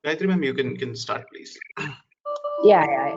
Gayatri ma'am, you can start, please. Yeah.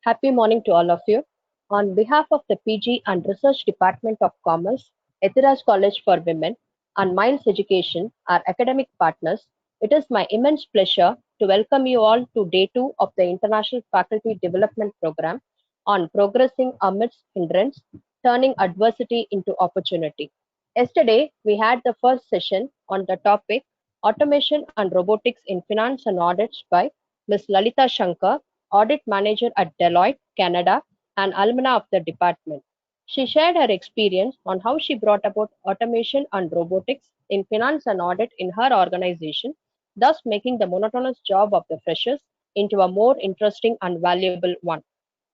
Happy morning to all of you. On behalf of the PG and Research Department of Commerce, Ethira's College for Women, and Minds Education, our academic partners, it is my immense pleasure to welcome you all to Day 2 of the International Faculty Development Program on Progressing Amidst Hindrance, Turning Adversity into Opportunity. Yesterday, we had the first session on the topic Automation and Robotics in Finance and Audits by Ms. Lalita Shankar, Audit Manager at Deloitte, Canada, and alumna of the department. She shared her experience on how she brought about automation and robotics in finance and audit in her organization, thus making the monotonous job of the freshers into a more interesting and valuable one.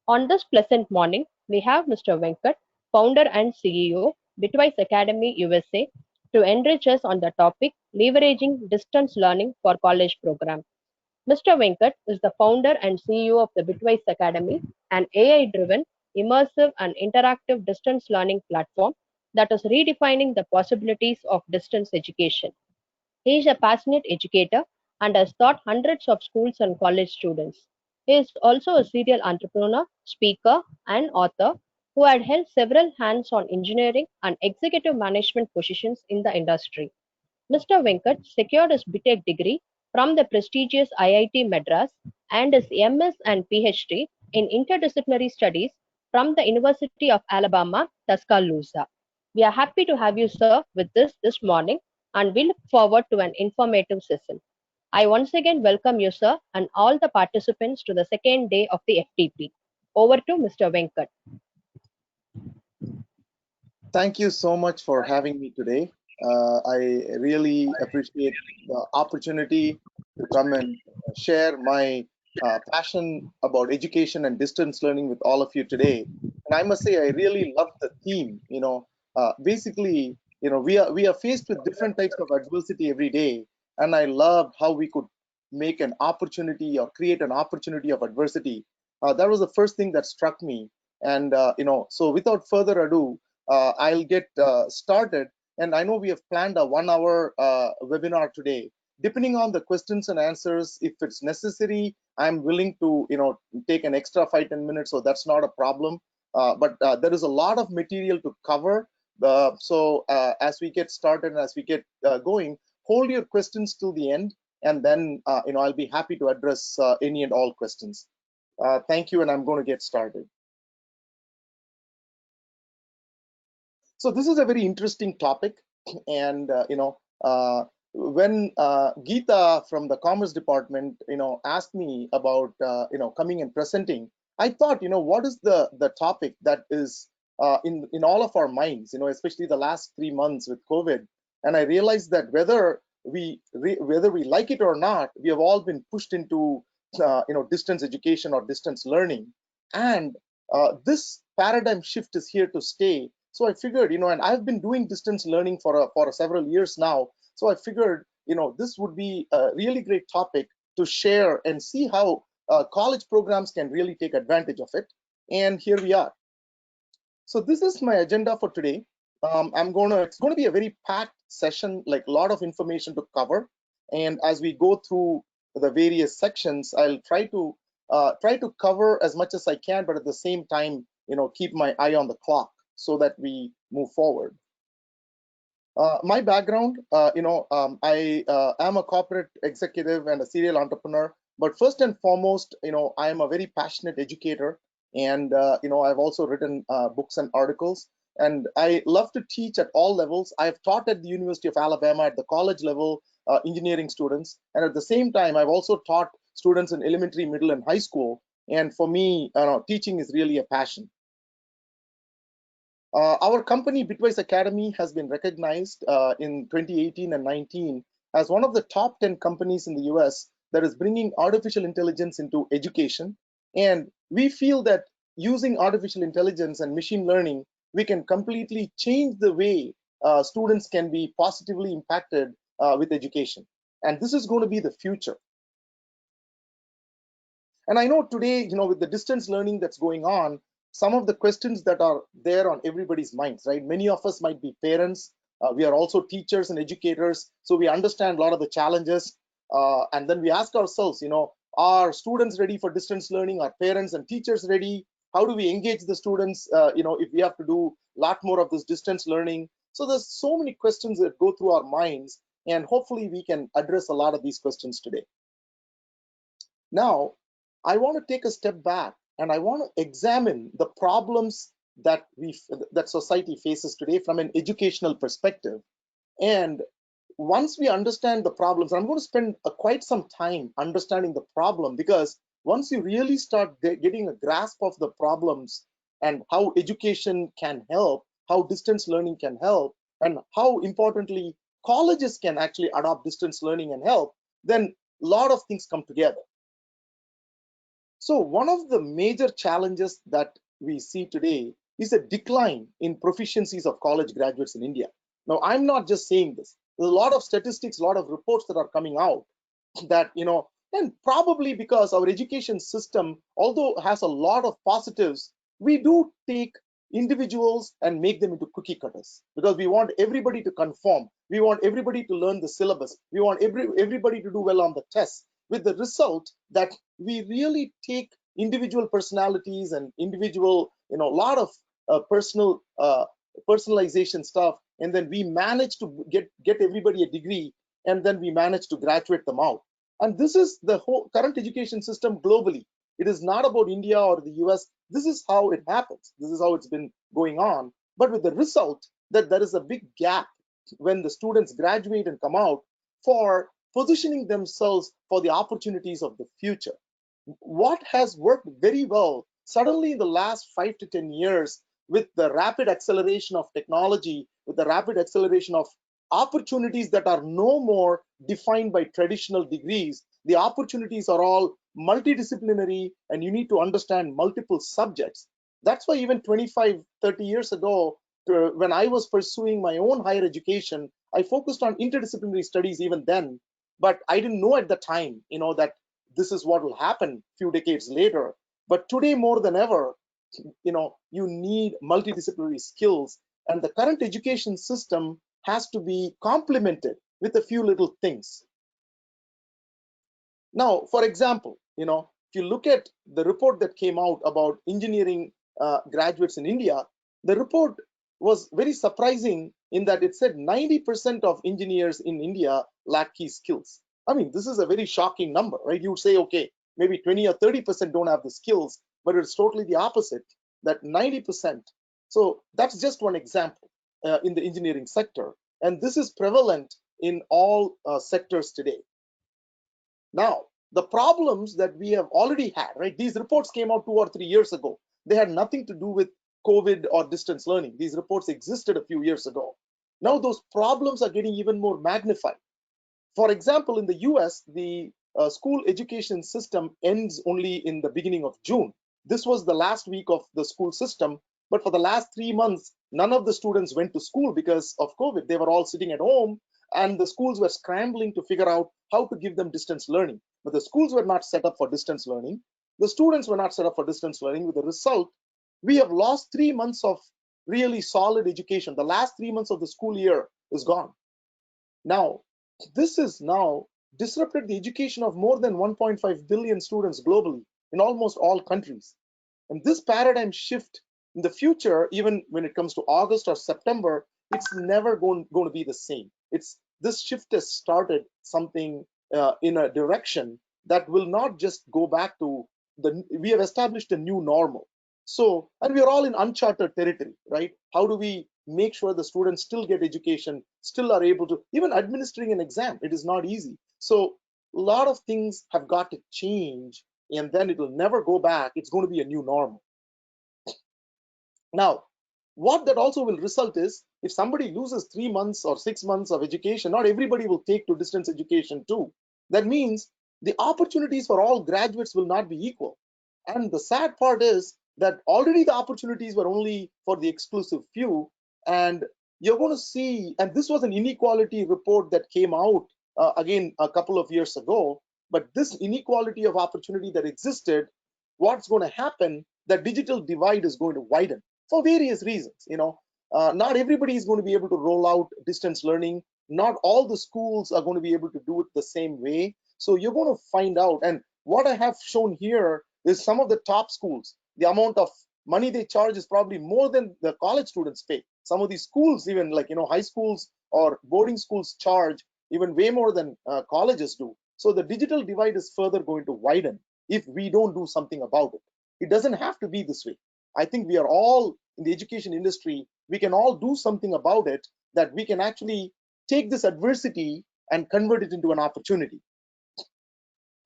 On this pleasant morning, we have Mr. Venkat, founder and CEO, Bitwise Academy USA, to enrich us on the topic leveraging distance learning for college program. Mr. Venkat is the founder and CEO of the Bitwise Academy, an AI-driven, immersive, and interactive distance learning platform that is redefining the possibilities of distance education. He is a passionate educator and has taught hundreds of schools and college students. He is also a serial entrepreneur, speaker, and author who had held several hands-on engineering and executive management positions in the industry. Mr. Venkat secured his BTech degree from the prestigious IIT Madras and his MS and PhD in interdisciplinary studies from the University of Alabama, Tuscaloosa. We are happy to have you, sir, with us this morning, and we look forward to an informative session. I once again welcome you, sir, and all the participants to the second day of the FDP. Over to Mr. Venkat. Thank you so much for having me today. I really appreciate the opportunity to come and share my passion about education and distance learning with all of you today. And I must say, I really love the theme. Basically, we are faced with different types of adversity every day, and I love how we could make an opportunity or create an opportunity of adversity. That was the first thing that struck me. And so without further ado, I'll get started. And I know we have planned a 1 hour webinar today. Depending on the questions and answers, if it's necessary, I'm willing to take an extra 5-10 minutes, so that's not a problem. But there is a lot of material to cover. So as we get started and as we get going, hold your questions till the end, and then I'll be happy to address any and all questions. Thank you, and I'm going to get started. So this is a very interesting topic, and when Geeta from the Commerce Department, asked me about coming and presenting, I thought, what is the topic that is in all of our minds, especially the last 3 months with COVID, and I realized that whether we like it or not, we have all been pushed into distance education or distance learning, and this paradigm shift is here to stay. So I figured, and I've been doing distance learning for several years now. So I figured, this would be a really great topic to share and see how college programs can really take advantage of it. And here we are. So this is my agenda for today. It's going to be a very packed session, like a lot of information to cover. And as we go through the various sections, I'll try to cover as much as I can, but at the same time, keep my eye on the clock, so that we move forward. My background, I am a corporate executive and a serial entrepreneur, but first and foremost, I am a very passionate educator, and I've also written books and articles, and I love to teach at all levels. I've taught at the University of Alabama at the college level, engineering students, and at the same time, I've also taught students in elementary, middle, and high school, and for me, teaching is really a passion. Our company, Bitwise Academy, has been recognized in 2018 and 19 as one of the top 10 companies in the US that is bringing artificial intelligence into education. And we feel that using artificial intelligence and machine learning, we can completely change the way students can be positively impacted with education. And this is going to be the future. And I know today, with the distance learning that's going on, some of the questions that are there on everybody's minds, right? Many of us might be parents. We are also teachers and educators, so we understand a lot of the challenges. And then we ask ourselves, are students ready for distance learning? Are parents and teachers ready? How do we engage the students, if we have to do a lot more of this distance learning? So there's so many questions that go through our minds, and hopefully we can address a lot of these questions today. Now, I want to take a step back and I want to examine the problems that society faces today from an educational perspective. And once we understand the problems, I'm going to spend quite some time understanding the problem, because once you really start getting a grasp of the problems and how education can help, how distance learning can help, and how importantly colleges can actually adopt distance learning and help, then a lot of things come together. So one of the major challenges that we see today is a decline in proficiencies of college graduates in India. Now, I'm not just saying this. There's a lot of statistics, a lot of reports that are coming out that, and probably because our education system, although has a lot of positives, we do take individuals and make them into cookie cutters, because we want everybody to conform. We want everybody to learn the syllabus. We want everybody to do well on the tests, with the result that we really take individual personalities and individual, a lot of personalization stuff, and then we manage to get everybody a degree, and then we manage to graduate them out. And this is the whole current education system globally. It is not about India or the US. This is how it happens. This is how it's been going on. But with the result that there is a big gap when the students graduate and come out for positioning themselves for the opportunities of the future. What has worked very well suddenly in the last 5 to 10 years, with the rapid acceleration of technology, with the rapid acceleration of opportunities that are no more defined by traditional degrees, the opportunities are all multidisciplinary, and you need to understand multiple subjects. That's why even 25, 30 years ago, when I was pursuing my own higher education, I focused on interdisciplinary studies even then, but I didn't know at the time, that this is what will happen a few decades later. But today more than ever, you need multidisciplinary skills, and the current education system has to be complemented with a few little things. Now, for example, if you look at the report that came out about engineering graduates in India, the report was very surprising in that it said 90% of engineers in India lack key skills. I mean, this is a very shocking number, right? You would say, okay, maybe 20 or 30% don't have the skills, but it's totally the opposite, that 90%. So that's just one example in the engineering sector. And this is prevalent in all sectors today. Now, the problems that we have already had, right? These reports came out 2 or 3 years ago. They had nothing to do with COVID or distance learning. These reports existed a few years ago. Now those problems are getting even more magnified. For example, in the US, the school education system ends only in the beginning of June. This was the last week of the school system, but for the last 3 months, none of the students went to school because of COVID. They were all sitting at home, and the schools were scrambling to figure out how to give them distance learning. But the schools were not set up for distance learning. The students were not set up for distance learning. With the result, we have lost 3 months of really solid education. The last 3 months of the school year is gone. Now, this is now disrupted the education of more than 1.5 billion students globally in almost all countries. And this paradigm shift in the future, even when it comes to August or September, it's never going to be the same. This shift has started something in a direction that will not just go back to we have established a new normal. So, and we are all in uncharted territory, right? How do we make sure the students still get education, still are able to, even administering an exam, it is not easy. So a lot of things have got to change, and then it will never go back. It's going to be a new normal. Now, what that also will result is, if somebody loses 3 months or 6 months of education, not everybody will take to distance education too. That means the opportunities for all graduates will not be equal. And the sad part is that already the opportunities were only for the exclusive few. And you're going to see, and this was an inequality report that came out again a couple of years ago, but this inequality of opportunity that existed, what's going to happen, the digital divide is going to widen for various reasons. Not everybody is going to be able to roll out distance learning. Not all the schools are going to be able to do it the same way. So you're going to find out. And what I have shown here is some of the top schools. The amount of money they charge is probably more than the college students pay. Some of these schools, even like, high schools or boarding schools, charge even way more than colleges do. So the digital divide is further going to widen if we don't do something about it. It doesn't have to be this way. I think we are all in the education industry, we can all do something about it, that we can actually take this adversity and convert it into an opportunity.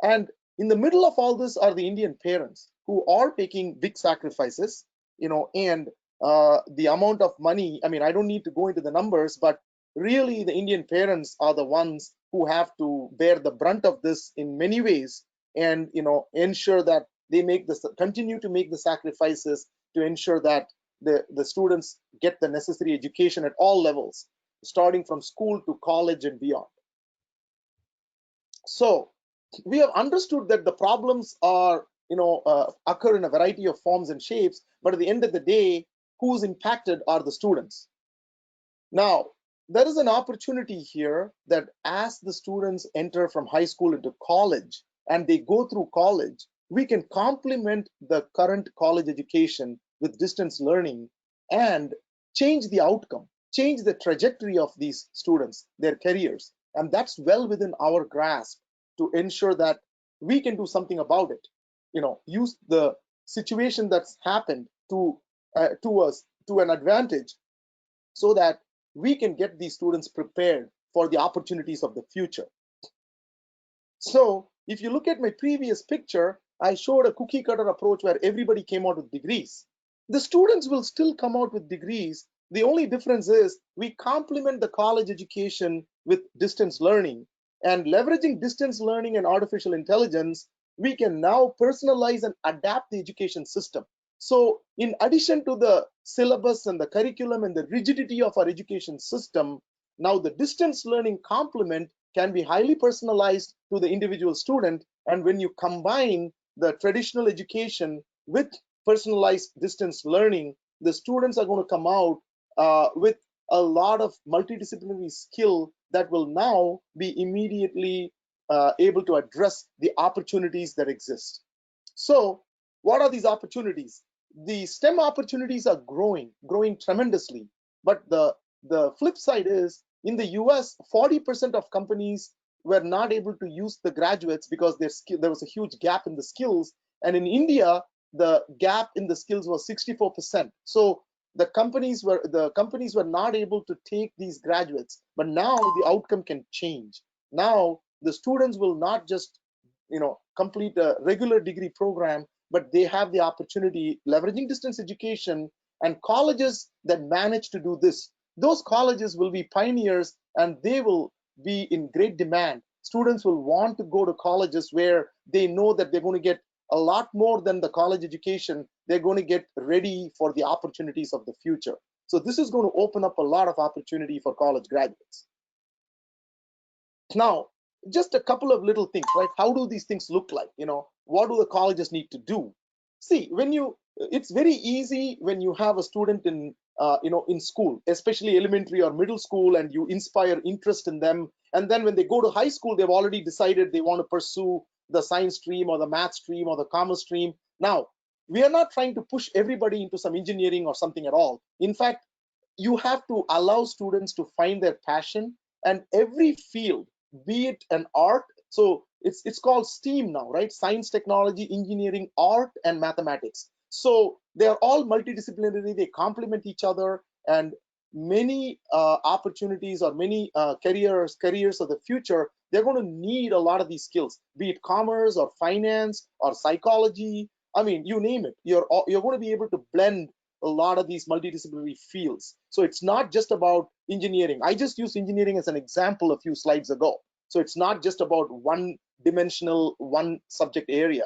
And in the middle of all this are the Indian parents who are making big sacrifices, and the amount of money, I mean, I don't need to go into the numbers, but really the Indian parents are the ones who have to bear the brunt of this in many ways, and ensure that they continue to make the sacrifices to ensure that the students get the necessary education at all levels, starting from school to college and beyond. So we have understood that the problems are, occur in a variety of forms and shapes, but at the end of the day, who's impacted are the students. Now, there is an opportunity here that as the students enter from high school into college and they go through college, we can complement the current college education with distance learning and change the outcome, change the trajectory of these students, their careers. And that's well within our grasp to ensure that we can do something about it. Use the situation that's happened to us to an advantage, so that we can get these students prepared for the opportunities of the future. So if you look at my previous picture, I showed a cookie cutter approach where everybody came out with degrees. The students will still come out with degrees. The only difference is we complement the college education with distance learning, and leveraging distance learning and artificial intelligence, we can now personalize and adapt the education system. So in addition to the syllabus and the curriculum and the rigidity of our education system, now the distance learning complement can be highly personalized to the individual student. And when you combine the traditional education with personalized distance learning, the students are going to come out with a lot of multidisciplinary skill that will now be immediately able to address the opportunities that exist. So what are these opportunities? The STEM opportunities are growing tremendously. But the flip side is, in the US, 40% of companies were not able to use the graduates because there was a huge gap in the skills. And in India, the gap in the skills was 64%. So the companies were not able to take these graduates. But now the outcome can change. Now the students will not just complete a regular degree program, but they have the opportunity, leveraging distance education, and colleges that manage to do this, those colleges will be pioneers and they will be in great demand. Students will want to go to colleges where they know that they're going to get a lot more than the college education. They're going to get ready for the opportunities of the future. So this is going to open up a lot of opportunity for college graduates. Now, just a couple of little things, right? How do these things look like? What do the colleges need to do? See, it's very easy when you have a student in school, especially elementary or middle school, and you inspire interest in them. And then when they go to high school, they've already decided they want to pursue the science stream or the math stream or the commerce stream. Now, we are not trying to push everybody into some engineering or something at all. In fact, you have to allow students to find their passion, and every field, be it an art, so it's called STEAM now, right? Science, technology, engineering, art, and mathematics. So they're all multidisciplinary, they complement each other, and many opportunities or many careers of the future, they're going to need a lot of these skills, be it commerce or finance or psychology. I mean, you name it. You're going to be able to blend a lot of these multidisciplinary fields. So it's not just about engineering. I just used engineering as an example a few slides ago. So it's not just about one dimensional, one subject area.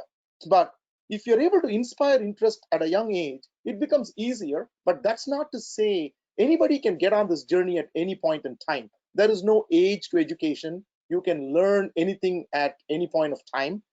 But if you're able to inspire interest at a young age, it becomes easier. But that's not to say anybody can get on this journey at any point in time. There is no age to education. You can learn anything at any point of time.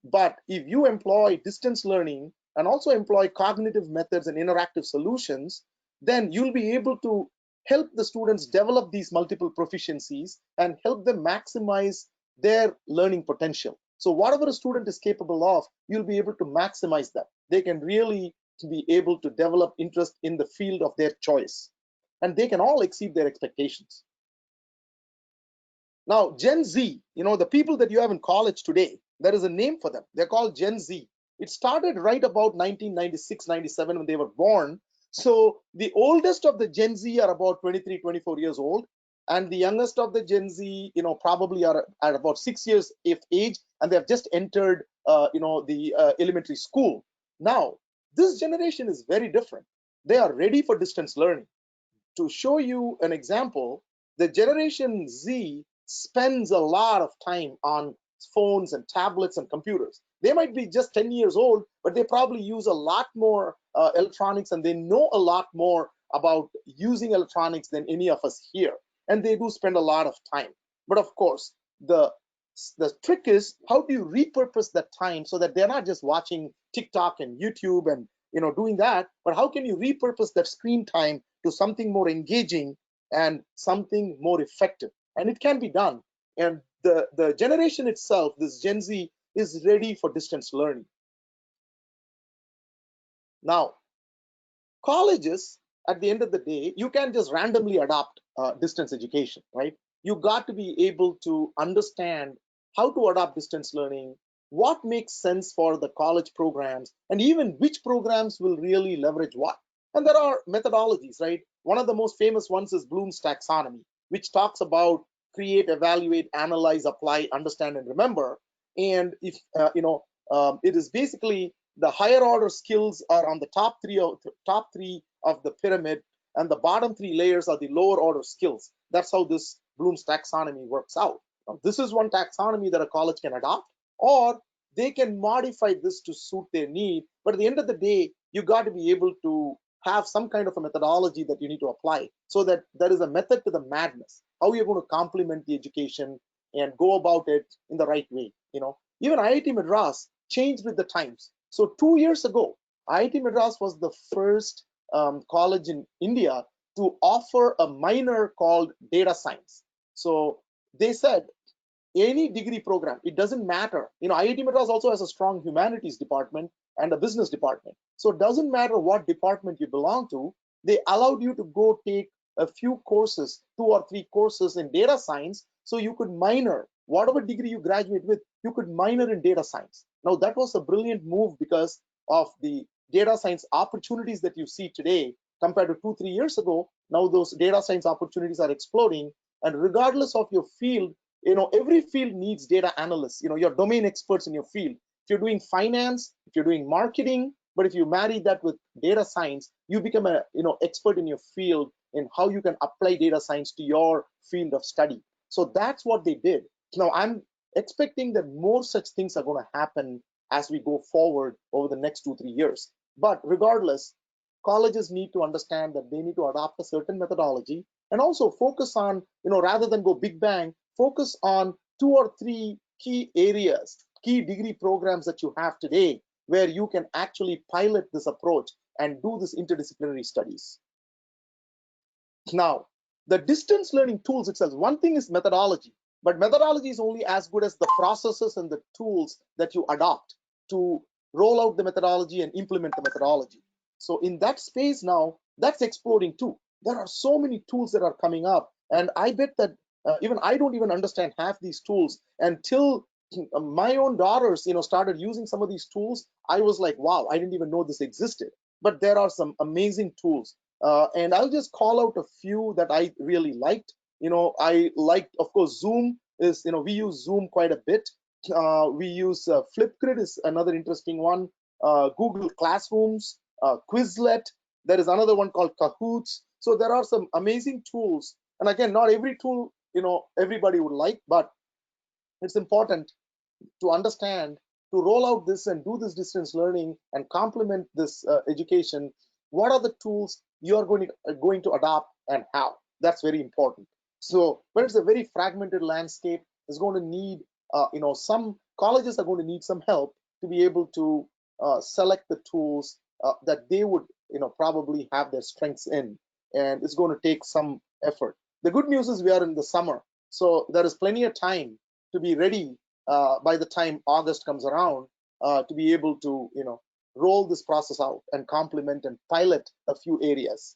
But if you employ distance learning and also employ cognitive methods and interactive solutions, then you'll be able to help the students develop these multiple proficiencies and help them maximize their learning potential. So whatever a student is capable of, you'll be able to maximize that. They can really be able to develop interest in the field of their choice, and they can all exceed their expectations. Now, Gen Z, the people that you have in college today, there is a name for them. They're called Gen Z. It started right about 1996, 97 when they were born. So the oldest of the Gen Z are about 23, 24 years old. And the youngest of the Gen Z, probably are at about 6 years of age, and they have just entered, the elementary school. Now, this generation is very different. They are ready for distance learning. To show you an example, the Generation Z spends a lot of time on phones and tablets and computers. They might be just 10 years old, but they probably use a lot more electronics, and they know a lot more about using electronics than any of us here. And they do spend a lot of time. But of course, the trick is, how do you repurpose that time so that they're not just watching TikTok and YouTube and doing that, but how can you repurpose that screen time to something more engaging and something more effective? And it can be done. And the generation itself, this Gen Z, is ready for distance learning. Now, colleges, at the end of the day, you can't just randomly adopt distance education, right? You got to be able to understand how to adopt distance learning, what makes sense for the college programs, and even which programs will really leverage what. And there are methodologies, right? One of the most famous ones is Bloom's taxonomy, which talks about create, evaluate, analyze, apply, understand, and remember. And if it is basically the higher order skills are on the top three of the pyramid, and the bottom three layers are the lower order skills. That's how this Bloom's taxonomy works out. Now, this is one taxonomy that a college can adopt, or they can modify this to suit their need. But at the end of the day, you got to be able to have some kind of a methodology that you need to apply, so that there is a method to the madness, how you're going to complement the education and go about it in the right way. Even IIT Madras changed with the times. So 2 years ago, IIT Madras was the first college in India to offer a minor called data science. So they said, any degree program, it doesn't matter. IIT Madras also has a strong humanities department and a business department. So it doesn't matter what department you belong to. They allowed you to go take a few courses, 2 or 3 courses in data science, so you could minor, whatever degree you graduate with, you could minor in data science. Now, that was a brilliant move because of the data science opportunities that you see today compared to 2-3 years ago. Now those data science opportunities are exploding, and regardless of your field, every field needs data analysts, your domain experts in your field. If you're doing finance, if you're doing marketing, but if you marry that with data science, you become a expert in your field in how you can apply data science to your field of study. So that's what they did. Now I'm expecting that more such things are going to happen as we go forward over the next 2-3 years. But regardless, colleges need to understand that they need to adopt a certain methodology, and also focus on, rather than go big bang, focus on 2 or 3 key areas, key degree programs that you have today, where you can actually pilot this approach and do this interdisciplinary studies. Now, the distance learning tools itself, one thing is methodology, but methodology is only as good as the processes and the tools that you adopt to roll out the methodology and implement the methodology. So in that space now, that's exploding too. There are so many tools that are coming up, and I bet that even I don't even understand half these tools until my own daughters, started using some of these tools. I was like, wow, I didn't even know this existed. But there are some amazing tools, and I'll just call out a few that I really liked. I liked, of course, Zoom is, we use Zoom quite a bit. We use Flipgrid is another interesting one. Google Classrooms, Quizlet. There is another one called Kahoots. So there are some amazing tools. And again, not every tool, everybody would like, but it's important to understand, to roll out this and do this distance learning and complement this education. What are the tools you are going to adopt, and how? That's very important. So when it's a very fragmented landscape, it's going to need, some colleges are going to need some help to be able to select the tools that they would, probably have their strengths in. and it's going to take some effort. The good news is we are in the summer, so there is plenty of time to be ready by the time August comes around, to be able to, roll this process out and complement and pilot a few areas.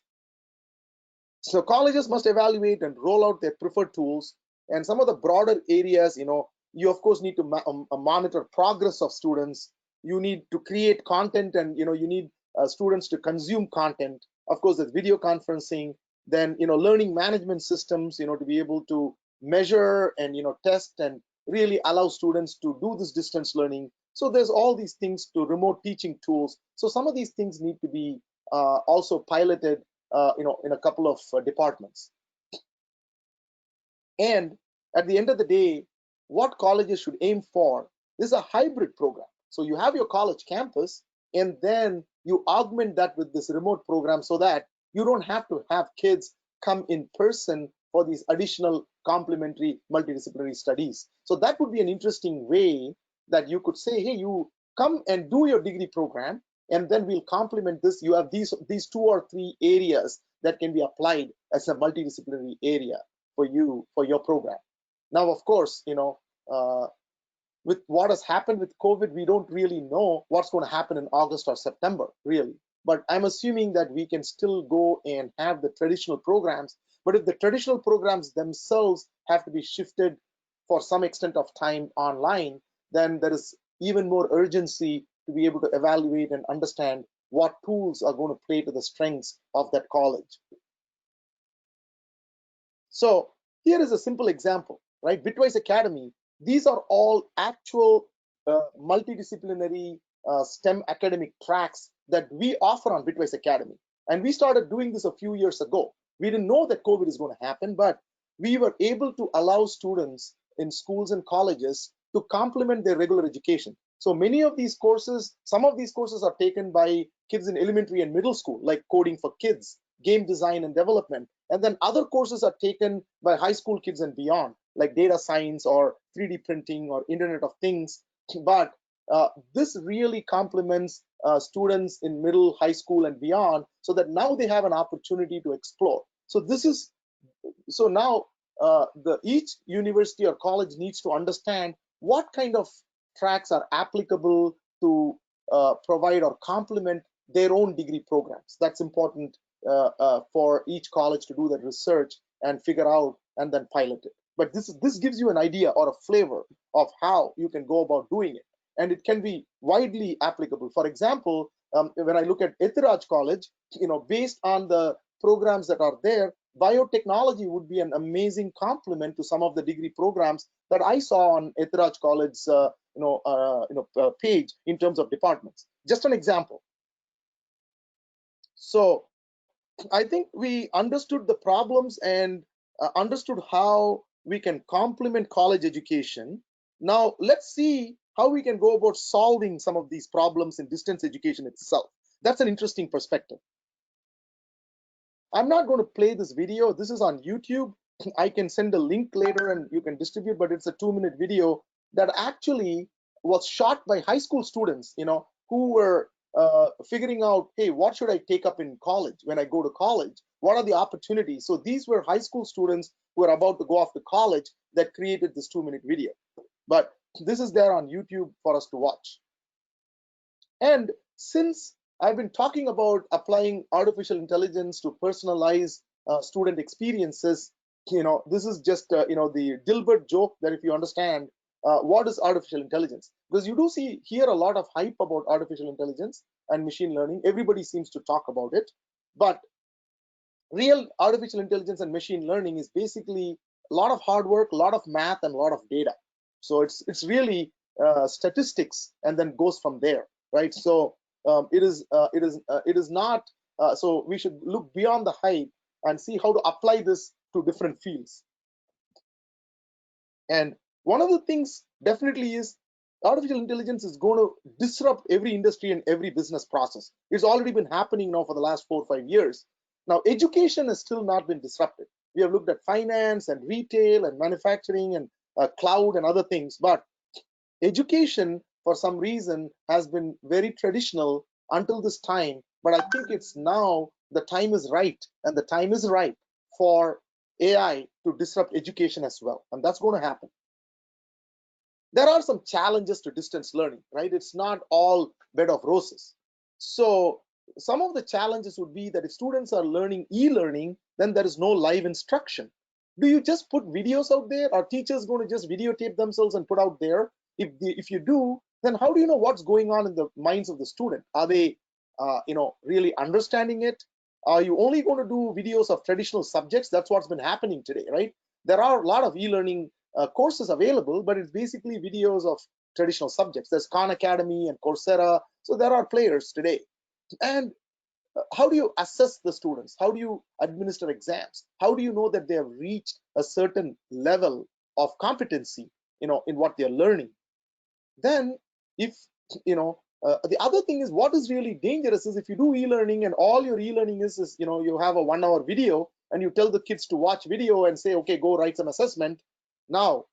So colleges must evaluate and roll out their preferred tools, and some of the broader areas, you of course need to monitor progress of students. You need to create content, and you need students to consume content. Of course, there's video conferencing, then learning management systems, to be able to measure and test and really allow students to do this distance learning. So there's all these things to remote teaching tools. So some of these things need to be also piloted, in a couple of departments. And at the end of the day, what colleges should aim for is a hybrid program. So you have your college campus, and then you augment that with this remote program so that you don't have to have kids come in person for these additional complementary multidisciplinary studies. So that would be an interesting way that you could say, hey, you come and do your degree program, and then we'll complement this. You have these 2 or 3 areas that can be applied as a multidisciplinary area for your program. Now, of course, with what has happened with COVID, we don't really know what's going to happen in August or September, really. But I'm assuming that we can still go and have the traditional programs. But if the traditional programs themselves have to be shifted for some extent of time online, then there is even more urgency to be able to evaluate and understand what tools are going to play to the strengths of that college. So here is a simple example, right? Bitwise Academy, these are all actual multidisciplinary STEM academic tracks that we offer on Bitwise Academy. And we started doing this a few years ago. We didn't know that COVID is going to happen, but we were able to allow students in schools and colleges to complement their regular education. So many of these courses, some of these courses are taken by kids in elementary and middle school, like coding for kids, game design and development. And then other courses are taken by high school kids and beyond, like data science or 3D printing or Internet of Things. But this really complements students in middle, high school and beyond, so that now they have an opportunity to explore. So now each university or college needs to understand what kind of tracks are applicable to provide or complement their own degree programs. That's important for each college to do that research and figure out and then pilot it. But this gives you an idea or a flavor of how you can go about doing it, and it can be widely applicable. For example, when I look at Hindrance College, based on the programs that are there, biotechnology would be an amazing complement to some of the degree programs that I saw on Hindrance College's page in terms of departments. Just an example. So I think we understood the problems and understood how we can complement college education. Now let's see how we can go about solving some of these problems in distance education itself. That's an interesting perspective. I'm not going to play this video. This is on YouTube. I can send a link later and you can distribute, but it's a 2-minute video that actually was shot by high school students, who were figuring out, hey, what should I take up in college when I go to college? What are the opportunities? So these were high school students who are about to go off to college that created this 2-minute video. But this is there on YouTube for us to watch. And since I've been talking about applying artificial intelligence to personalize student experiences, this is just the Dilbert joke that if you understand what is artificial intelligence, because you do hear a lot of hype about artificial intelligence and machine learning. Everybody seems to talk about it, but real artificial intelligence and machine learning is basically a lot of hard work, a lot of math, and a lot of data. So it's really statistics, and then goes from there, right? So it is not. So we should look beyond the hype and see how to apply this to different fields. And one of the things definitely is artificial intelligence is going to disrupt every industry and every business process. It's already been happening now for the last 4 or 5 years. Now, education has still not been disrupted. We have looked at finance and retail and manufacturing and cloud and other things, but education, for some reason, has been very traditional until this time. But I think it's now the time is right and the time is ripe for AI to disrupt education as well, and that's going to happen. There are some challenges to distance learning, right? It's not all bed of roses. So some of the challenges would be that if students are learning e-learning, then there is no live instruction. Do you just put videos out there? Are teachers going to just videotape themselves and put out there? If you do, then how do you know what's going on in the minds of the student? Are they really understanding it? Are you only going to do videos of traditional subjects? That's what's been happening today, right? There are a lot of e-learning courses available, but it's basically videos of traditional subjects. There's Khan Academy and Coursera, so there are players today. And how do you assess the students? How do you administer exams? How do you know that they have reached a certain level of competency, in what they're learning? Then, if the other thing is, what is really dangerous is if you do e-learning and all your e-learning is you have a 1 hour video and you tell the kids to watch video and say, okay, go write some assessment. Now,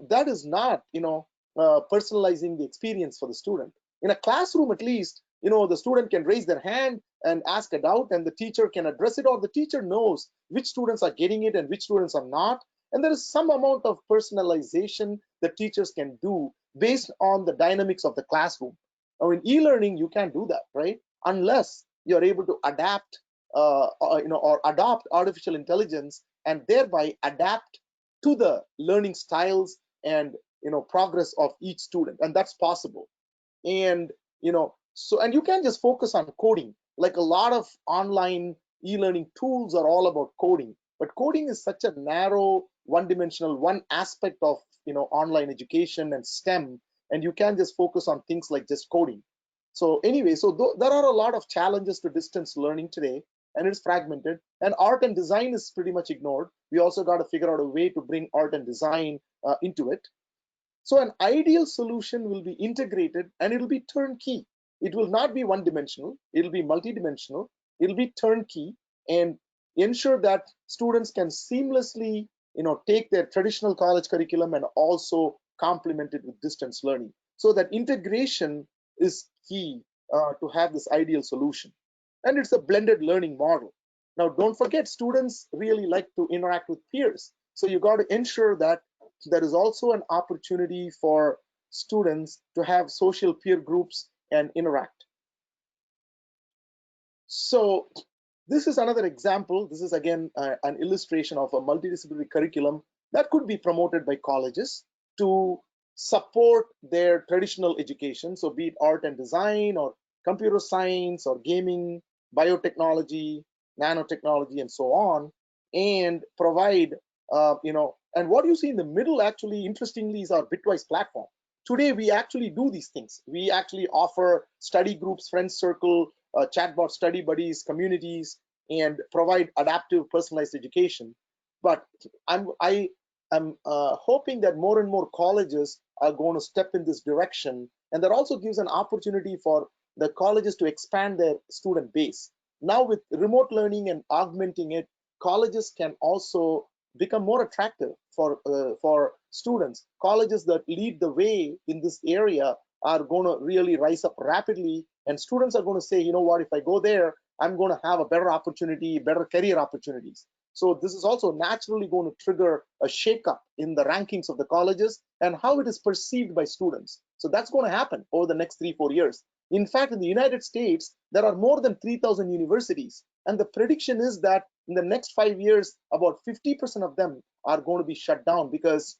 that is not personalizing the experience for the student. In a classroom, at least, the student can raise their hand and ask a doubt, and the teacher can address it, or the teacher knows which students are getting it and which students are not. And there is some amount of personalization that teachers can do based on the dynamics of the classroom. Now, in e-learning, you can't do that, right? Unless you're able to adapt, or adopt artificial intelligence and thereby adapt to the learning styles and progress of each student, and that's possible. And and you can't just focus on coding. Like a lot of online e-learning tools are all about coding, but coding is such a narrow, one-dimensional, one aspect of online education and STEM, and you can't just focus on things like just coding. So anyway, there are a lot of challenges to distance learning today, and it's fragmented, and art and design is pretty much ignored. We also got to figure out a way to bring art and design into it. So an ideal solution will be integrated, and it'll be turnkey. It will not be one-dimensional, it'll be multidimensional, it'll be turnkey, and ensure that students can seamlessly take their traditional college curriculum and also complement it with distance learning. So that integration is key to have this ideal solution. And it's a blended learning model. Now, don't forget, students really like to interact with peers. So you got to ensure that there is also an opportunity for students to have social peer groups and interact. So this is another example. This is again an illustration of a multidisciplinary curriculum that could be promoted by colleges to support their traditional education. So be it art and design, or computer science, or gaming, biotechnology, nanotechnology, and so on, and provide, and what you see in the middle, actually, interestingly, is our Bitwise platform. Today, we actually do these things. We actually offer study groups, friends circle, chatbot study buddies, communities, and provide adaptive, personalized education. But I am hoping that more and more colleges are going to step in this direction, and that also gives an opportunity for the colleges to expand their student base. Now, with remote learning and augmenting it, colleges can also become more attractive for students. Colleges that lead the way in this area are going to really rise up rapidly, and students are going to say, you know what, if I go there, I'm going to have a better opportunity, better career opportunities. So this is also naturally going to trigger a shakeup in the rankings of the colleges and how it is perceived by students. So that's going to happen over the next 3-4 years. In fact, in the United States, there are more than 3,000 universities, and the prediction is that in the next 5 years, about 50% of them are going to be shut down, because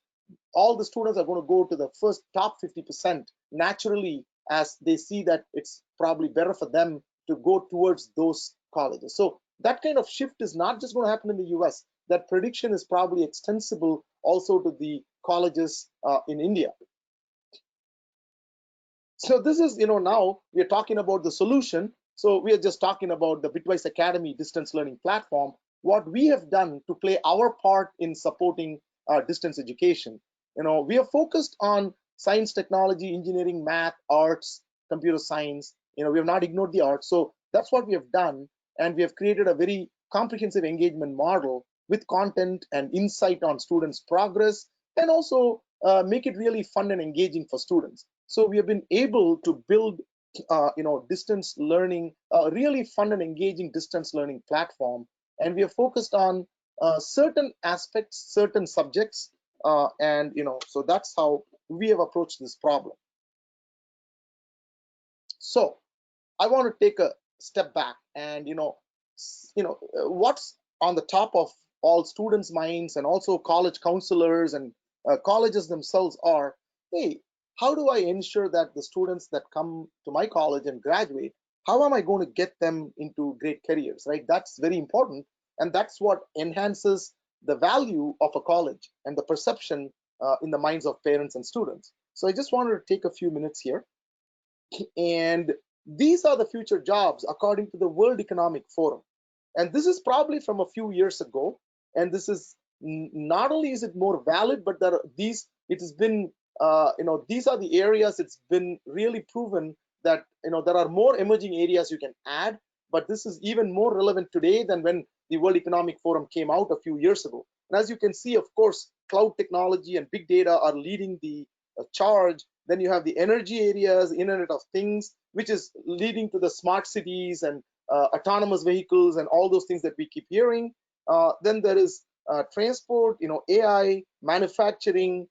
all the students are going to go to the first top 50% naturally, as they see that it's probably better for them to go towards those colleges. So that kind of shift is not just going to happen in the US. That prediction is probably extensible also to the colleges in India. So this is, now we are talking about the solution. So we are just talking about the Bitwise Academy distance learning platform, what we have done to play our part in supporting distance education. We are focused on science, technology, engineering, math, arts, computer science. We have not ignored the arts. So that's what we have done. And we have created a very comprehensive engagement model with content and insight on students' progress, and also make it really fun and engaging for students. So we have been able to build distance learning, really fun and engaging distance learning platform. And we are focused on certain aspects, certain subjects, and so that's how we have approached this problem. So I want to take a step back and what's on the top of all students' minds and also college counselors and colleges themselves are, hey, how do I ensure that the students that come to my college and graduate, how am I going to get them into great careers, right? That's very important, and that's what enhances the value of a college and the perception in the minds of parents and students. So I just wanted to take a few minutes here. And these are the future jobs according to the World Economic Forum. And this is probably from a few years ago. And this is not only is it more valid, but it has been, these are the areas it's been really proven that, there are more emerging areas you can add, but this is even more relevant today than when the World Economic Forum came out a few years ago. And as you can see, of course, cloud technology and big data are leading the charge. Then you have the energy areas, Internet of Things, which is leading to the smart cities and autonomous vehicles and all those things that we keep hearing. Then there is transport, AI, manufacturing,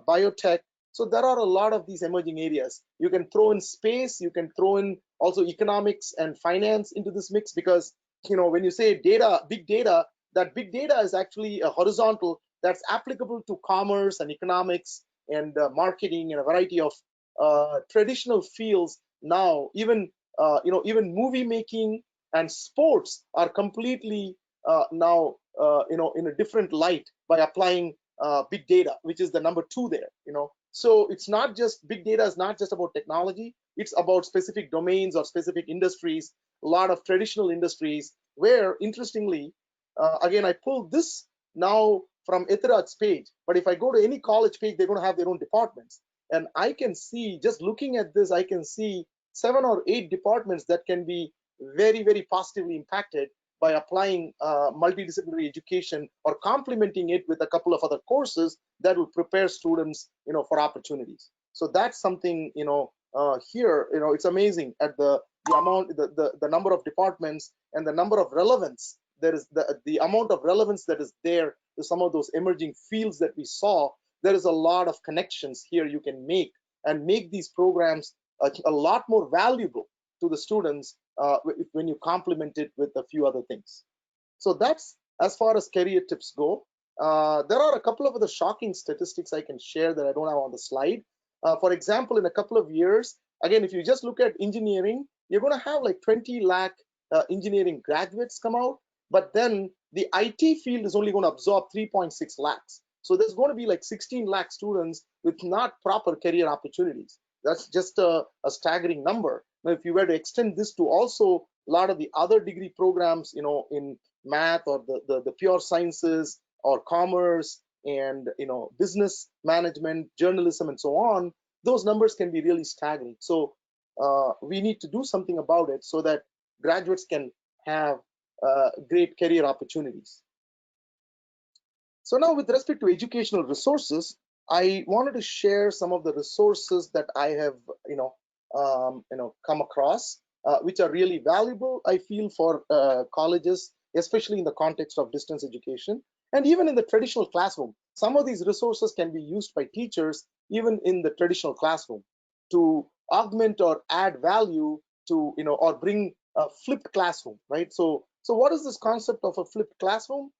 biotech. So there are a lot of these emerging areas. You can throw in space, you can throw in also economics and finance into this mix, because when you say data, big data, that big data is actually a horizontal that's applicable to commerce and economics and marketing and a variety of traditional fields. Now even movie making and sports are completely now in a different light by applying big data, which is the number 2 there. So it's not just, big data is not just about technology, it's about specific domains or specific industries, a lot of traditional industries where, interestingly, again, I pulled this now from Ithrad's page, but if I go to any college page, they're going to have their own departments. And I can see, just looking at this, I can see 7 or 8 departments that can be very, very positively impacted by applying multidisciplinary education or complementing it with a couple of other courses that will prepare students, for opportunities. So that's something, here, it's amazing at the amount, the number of departments and the number of relevance. There is the amount of relevance that is there to some of those emerging fields that we saw. There is a lot of connections here you can make and make these programs a lot more valuable to the students when you complement it with a few other things. So that's as far as career tips go. There are a couple of other shocking statistics I can share that I don't have on the slide. For example, in a couple of years, again, if you just look at engineering, you're going to have like 20 lakh engineering graduates come out, but then the IT field is only going to absorb 3.6 lakhs. So there's going to be like 16 lakh students with not proper career opportunities. That's just a staggering number. Now, if you were to extend this to also a lot of the other degree programs, in math or the pure sciences or commerce and, business management, journalism, and so on, those numbers can be really staggering. So we need to do something about it so that graduates can have great career opportunities. So now, with respect to educational resources, I wanted to share some of the resources that I have, come across, which are really valuable, I feel, for colleges, especially in the context of distance education, and even in the traditional classroom. Some of these resources can be used by teachers, even in the traditional classroom, to augment or add value to, or bring a flipped classroom, right? So what is this concept of a flipped classroom?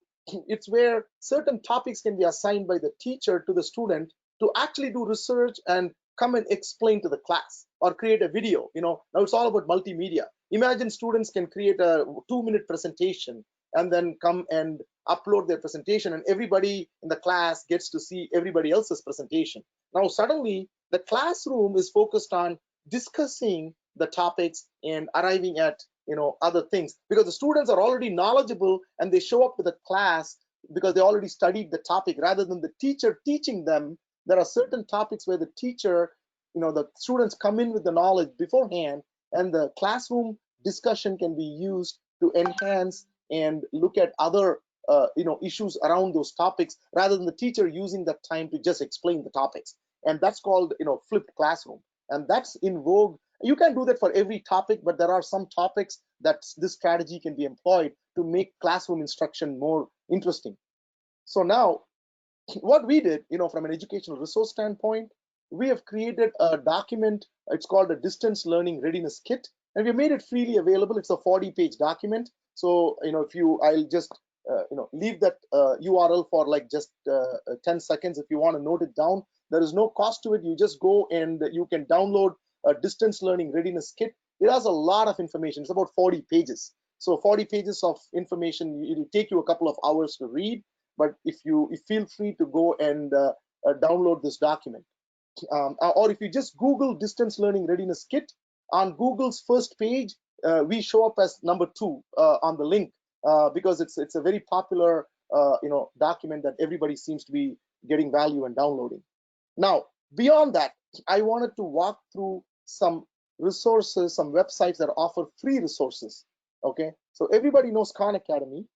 It's where certain topics can be assigned by the teacher to the student to actually do research and come and explain to the class or create a video. Now it's all about multimedia. Imagine students can create a 2-minute presentation and then come and upload their presentation, and everybody in the class gets to see everybody else's presentation. Now suddenly the classroom is focused on discussing the topics and arriving at other things, because the students are already knowledgeable and they show up to the class because they already studied the topic, rather than the teacher teaching them. There are certain topics where the teacher, the students come in with the knowledge beforehand, and the classroom discussion can be used to enhance and look at other issues around those topics, rather than the teacher using that time to just explain the topics. And that's called flipped classroom, and that's in vogue You can do that for every topic, but there are some topics that this strategy can be employed to make classroom instruction more interesting. So now what we did, from an educational resource standpoint, we have created a document. It's called a distance learning readiness kit, and we made it freely available. It's a 40-page document. So, I'll just, leave that URL for like just 10 seconds. If you want to note it down, there is no cost to it. You just go and you can download a distance learning readiness kit. It has a lot of information. It's about 40 pages. So 40 pages of information, it'll take you a couple of hours to read. But if you feel free to go and download this document, or if you just Google distance learning readiness kit, on Google's first page, we show up as number 2 on the link, because it's a very popular document that everybody seems to be getting value and downloading. Now, beyond that, I wanted to walk through some resources, some websites that offer free resources. Okay, so everybody knows Khan Academy.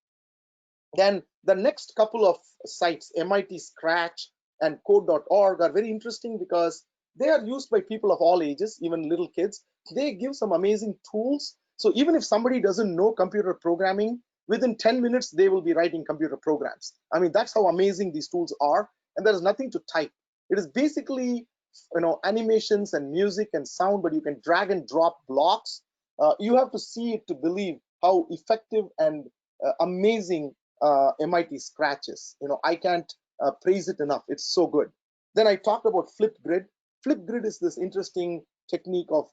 Then the next couple of sites, MIT Scratch and code.org, are very interesting because they are used by people of all ages, even little kids. They give some amazing tools. So even if somebody doesn't know computer programming, within 10 minutes, they will be writing computer programs. I mean, that's how amazing these tools are. And there is nothing to type. It is basically, animations and music and sound, but you can drag and drop blocks. You have to see it to believe how effective and amazing MIT Scratch is. I can't praise it enough. It's so good. Then I talked about Flipgrid. Flipgrid is this interesting technique of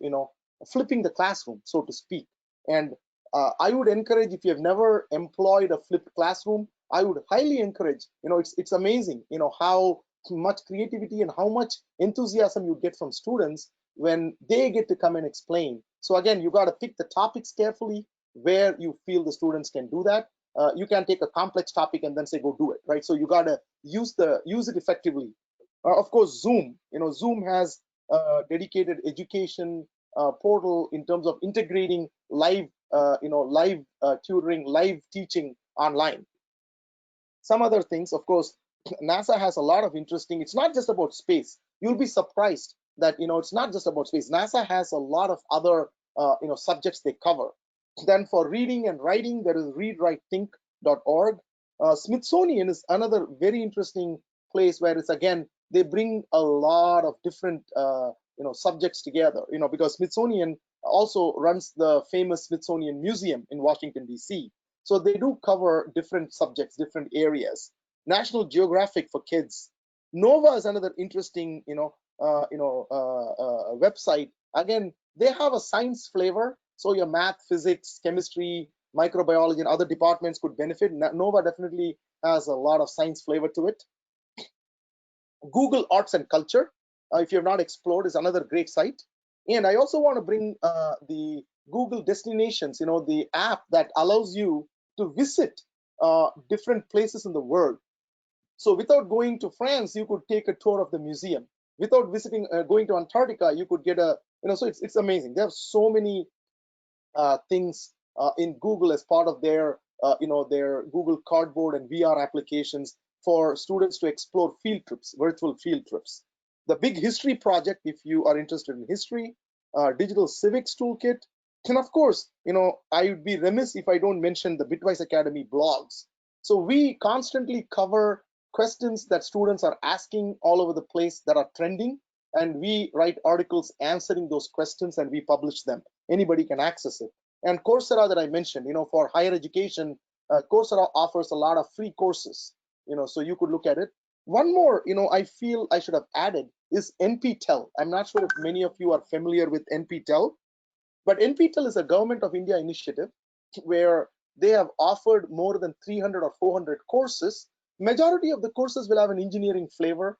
flipping the classroom, so to speak. And I would encourage, if you have never employed a flipped classroom, I would highly encourage. It's amazing. How much creativity and how much enthusiasm you get from students when they get to come and explain. So again, you got to pick the topics carefully where you feel the students can do that. You can take a complex topic and then say, go do it, right? So you got to use it effectively. Of course, Zoom. Zoom has a dedicated education portal in terms of integrating live, live tutoring, live teaching online. Some other things, of course, NASA has a lot of interesting. It's not just about space. You'll be surprised that it's not just about space. NASA has a lot of other subjects they cover. Then for reading and writing, there is readwritethink.org. Smithsonian is another very interesting place where it's, again, they bring a lot of different subjects together, because Smithsonian also runs the famous Smithsonian Museum in Washington, D.C. So they do cover different subjects, different areas. National Geographic for kids. NOVA is another interesting website. Again, they have a science flavor. So your math, physics, chemistry, microbiology, and other departments could benefit. NOVA definitely has a lot of science flavor to it. Google Arts and Culture, if you have not explored, is another great site. And I also want to bring the Google Destinations, the app that allows you to visit different places in the world. So without going to France, you could take a tour of the museum. Without going to Antarctica, you could get so it's amazing. They have so many things in Google as part of their their Google Cardboard and VR applications for students to explore field trips, virtual field trips. The Big History Project, if you are interested in history, Digital Civics Toolkit, and of course, I would be remiss if I don't mention the Bitwise Academy blogs. So we constantly cover questions that students are asking all over the place that are trending, and we write articles answering those questions and we publish them. Anybody can access it. And Coursera that I mentioned, for higher education, Coursera offers a lot of free courses, so you could look at it. One more, I feel I should have added is NPTEL. I'm not sure if many of you are familiar with NPTEL, but NPTEL is a Government of India initiative where they have offered more than 300 or 400 courses. Majority of the courses will have an engineering flavor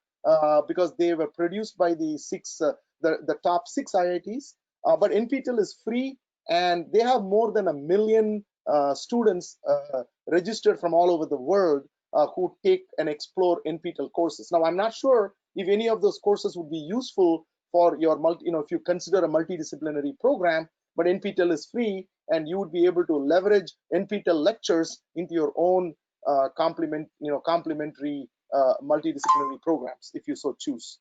because they were produced by the top 6 IITs. But NPTEL is free, and they have more than 1 million students registered from all over the world who take and explore NPTEL courses. Now, I'm not sure if any of those courses would be useful for your if you consider a multidisciplinary program, but NPTEL is free, and you would be able to leverage NPTEL lectures into your own complementary multidisciplinary programs if you so choose.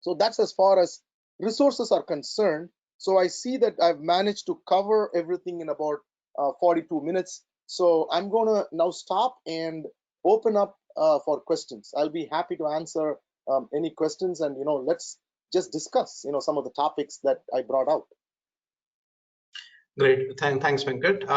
So that's as far as resources are concerned. So I see that I've managed to cover everything in about 42 minutes. So I'm going to now stop and open up for questions. I'll be happy to answer any questions, and let's just discuss some of the topics that I brought out. Great. Thanks, Venkat.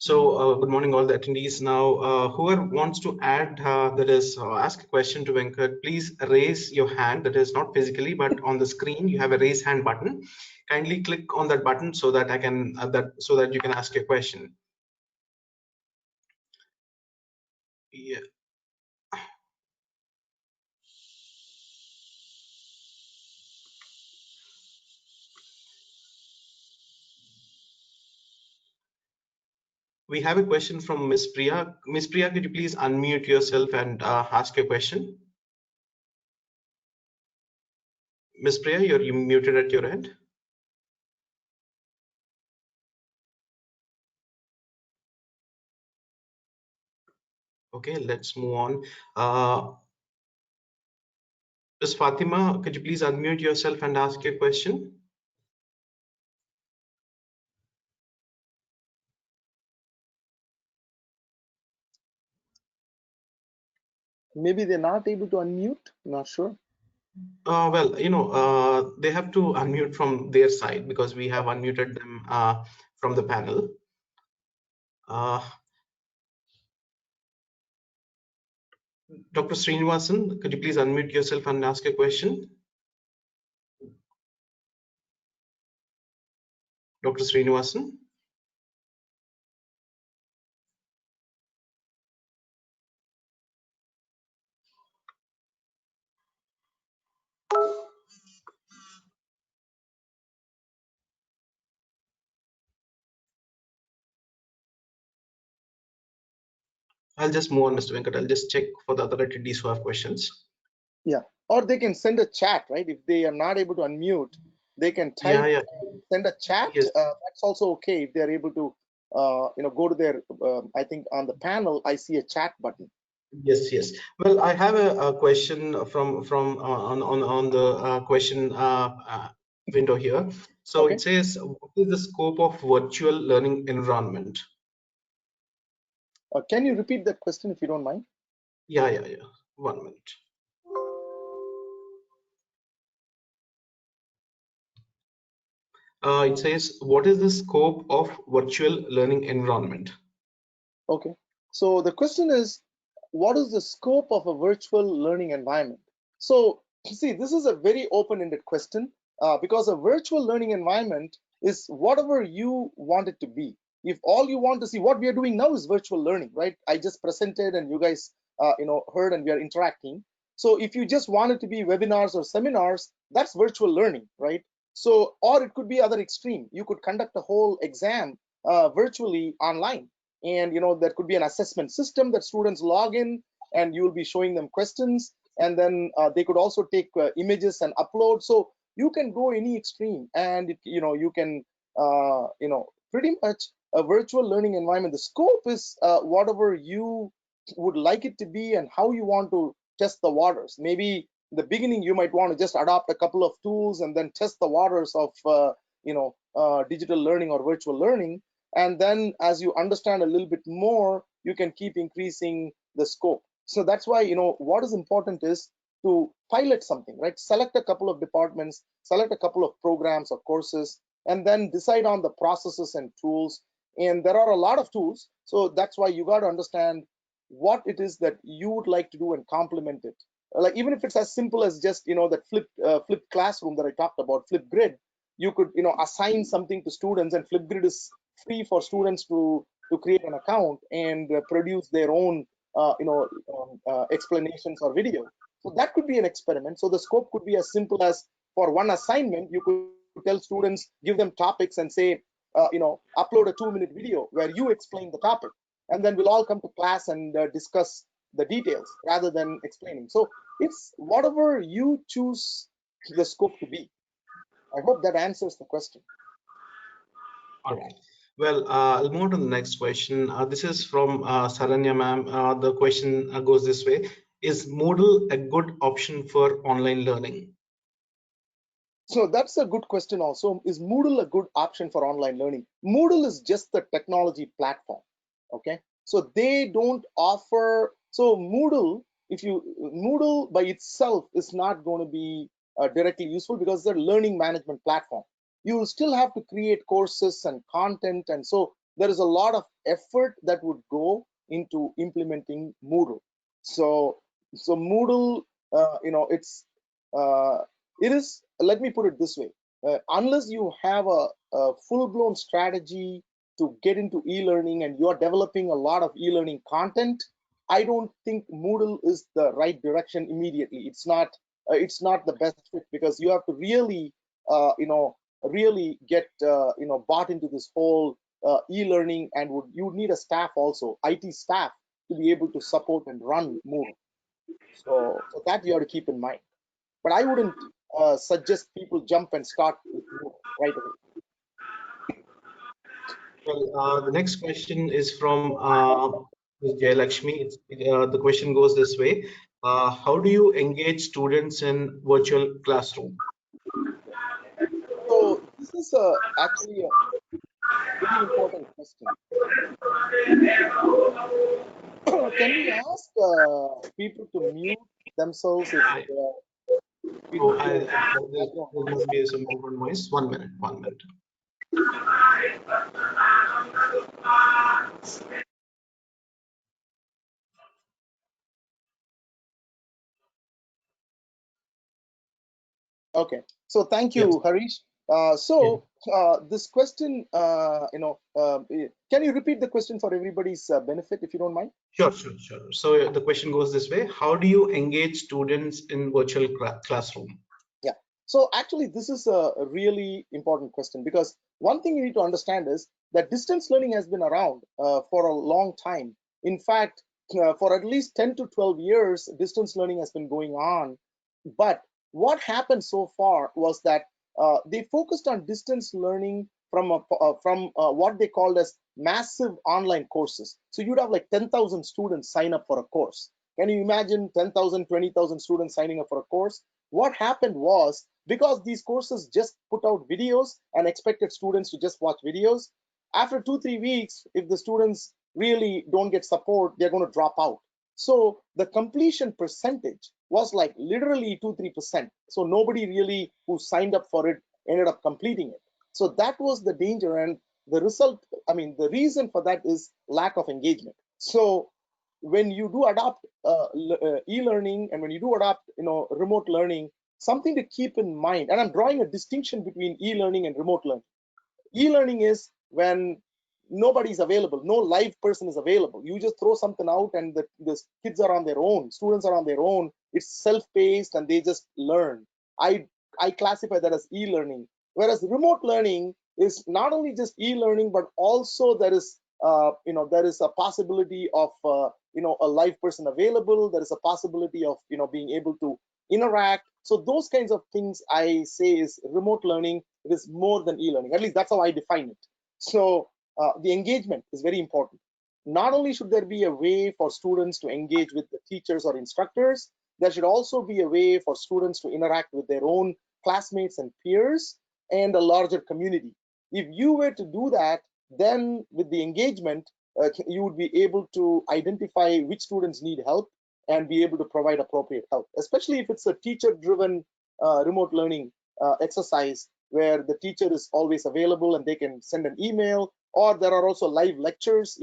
Good morning, all the attendees. Now, whoever wants to add, that is, ask a question to Venkat, please raise your hand. That is not physically, but on the screen, you have a raise hand button. Kindly click on that button so that I can so that you can ask your question. Yeah. We have a question from Miss Priya. Miss Priya, could you please unmute yourself and ask your question? Miss Priya, you're muted at your end. Okay, let's move on. Miss Fatima, could you please unmute yourself and ask your question? Maybe they're not able to unmute. Not sure. Well, they have to unmute from their side because we have unmuted them from the panel. Dr. Srinivasan, could you please unmute yourself and ask a question? Dr. Srinivasan? I'll just move on, Mr. Venkat. I'll just check for the other attendees who have questions. Yeah, or they can send a chat, right? If they are not able to unmute, they can type, send a chat. Yes. That's also okay if they're able to, go to their, I think on the panel, I see a chat button. Yes. Well, I have a question from on the question window here. So Okay. It says, what is the scope of virtual learning environment? Can you repeat that question if you don't mind? Yeah. 1 minute. It says, what is the scope of virtual learning environment? Okay. So the question is, what is the scope of a virtual learning environment? So see, this is a very open-ended question because a virtual learning environment is whatever you want it to be. If all you want to see, what we are doing now is virtual learning, right? I just presented and you guys, heard, and we are interacting. So if you just want it to be webinars or seminars, that's virtual learning, right? So, or it could be other extreme. You could conduct a whole exam virtually online, and there could be an assessment system that students log in, and you will be showing them questions, and then they could also take images and upload. So you can go any extreme, and you can pretty much a virtual learning environment. The scope is whatever you would like it to be and how you want to test the waters. Maybe in the beginning you might want to just adopt a couple of tools and then test the waters of digital learning or virtual learning. And then as you understand a little bit more, you can keep increasing the scope. So that's why what is important is to pilot something, right? Select a couple of departments, select a couple of programs or courses, and then decide on the processes and tools. And there are a lot of tools, so that's why you got to understand what it is that you would like to do and complement it. Like even if it's as simple as just that flipped classroom that I talked about, Flipgrid, you could assign something to students, and Flipgrid is free for students to create an account and produce their own explanations or video. So that could be an experiment. So the scope could be as simple as, for one assignment, you could tell students, give them topics and say, upload a 2-minute video where you explain the topic, and then we'll all come to class and discuss the details rather than explaining. So it's whatever you choose the scope to be. I hope that answers the question. All right. Well, I'll move on to the next question. This is from Saranya ma'am. The question goes this way: is Moodle a good option for online learning? So that's a good question also. Is Moodle a good option for online learning? Moodle is just the technology platform. Okay. So they don't offer, so Moodle by itself is not going to be directly useful because they're learning management platform. You still have to create courses and content. And so there is a lot of effort that would go into implementing Moodle. So Moodle, uh, it is, let me put it this way, unless you have a full-blown strategy to get into e-learning and you're developing a lot of e-learning content, I don't think Moodle is the right direction immediately. It's not the best fit because you have to really really get bought into this whole e-learning, and you would need a staff also, IT staff, to be able to support and run Moodle. So that you have to keep in mind. But I wouldn't suggest people jump and start with Moodle right away. Well, the next question is from Ms. Jayalakshmi. The question goes this way. How do you engage students in virtual classroom? So this is actually a very important question. Can we ask people to mute themselves if we Oh, do hear background there noise? must be some background noise. 1 minute, 1 minute. Okay, so thank Yes. you, Harish. This question, can you repeat the question for everybody's benefit, if you don't mind? Sure, sure, sure. So the question goes this way. How do you engage students in virtual classroom? Yeah. So actually, this is a really important question because one thing you need to understand is that distance learning has been around for a long time. In fact, for at least 10 to 12 years, distance learning has been going on. But what happened so far was that they focused on distance learning from what they called as massive online courses. So you'd have like 10,000 students sign up for a course. Can you imagine 10,000, 20,000 students signing up for a course? What happened was, because these courses just put out videos and expected students to just watch videos, after 2-3 weeks, if the students really don't get support, they're going to drop out. So the completion percentage was like literally 2-3%. So nobody really who signed up for it ended up completing it. So that was the danger, and the result, I mean, the reason for that is lack of engagement. So when you do adopt e-learning, and when you do adopt remote learning, something to keep in mind, and I'm drawing a distinction between e-learning and remote learning. E-learning is when nobody's available, no live person is available. You just throw something out and the kids are on their own, students are on their own. It's self-paced and they just learn. I classify that as e-learning. Whereas remote learning is not only just e-learning, but also there is there is a possibility of a live person available. There is a possibility of being able to interact. So those kinds of things I say is remote learning. It is more than e-learning. At least that's how I define it. So the engagement is very important. Not only should there be a way for students to engage with the teachers or instructors, there should also be a way for students to interact with their own classmates and peers and a larger community. If you were to do that, then with the engagement, you would be able to identify which students need help and be able to provide appropriate help, especially if it's a teacher-driven remote learning exercise where the teacher is always available and they can send an email, or there are also live lectures.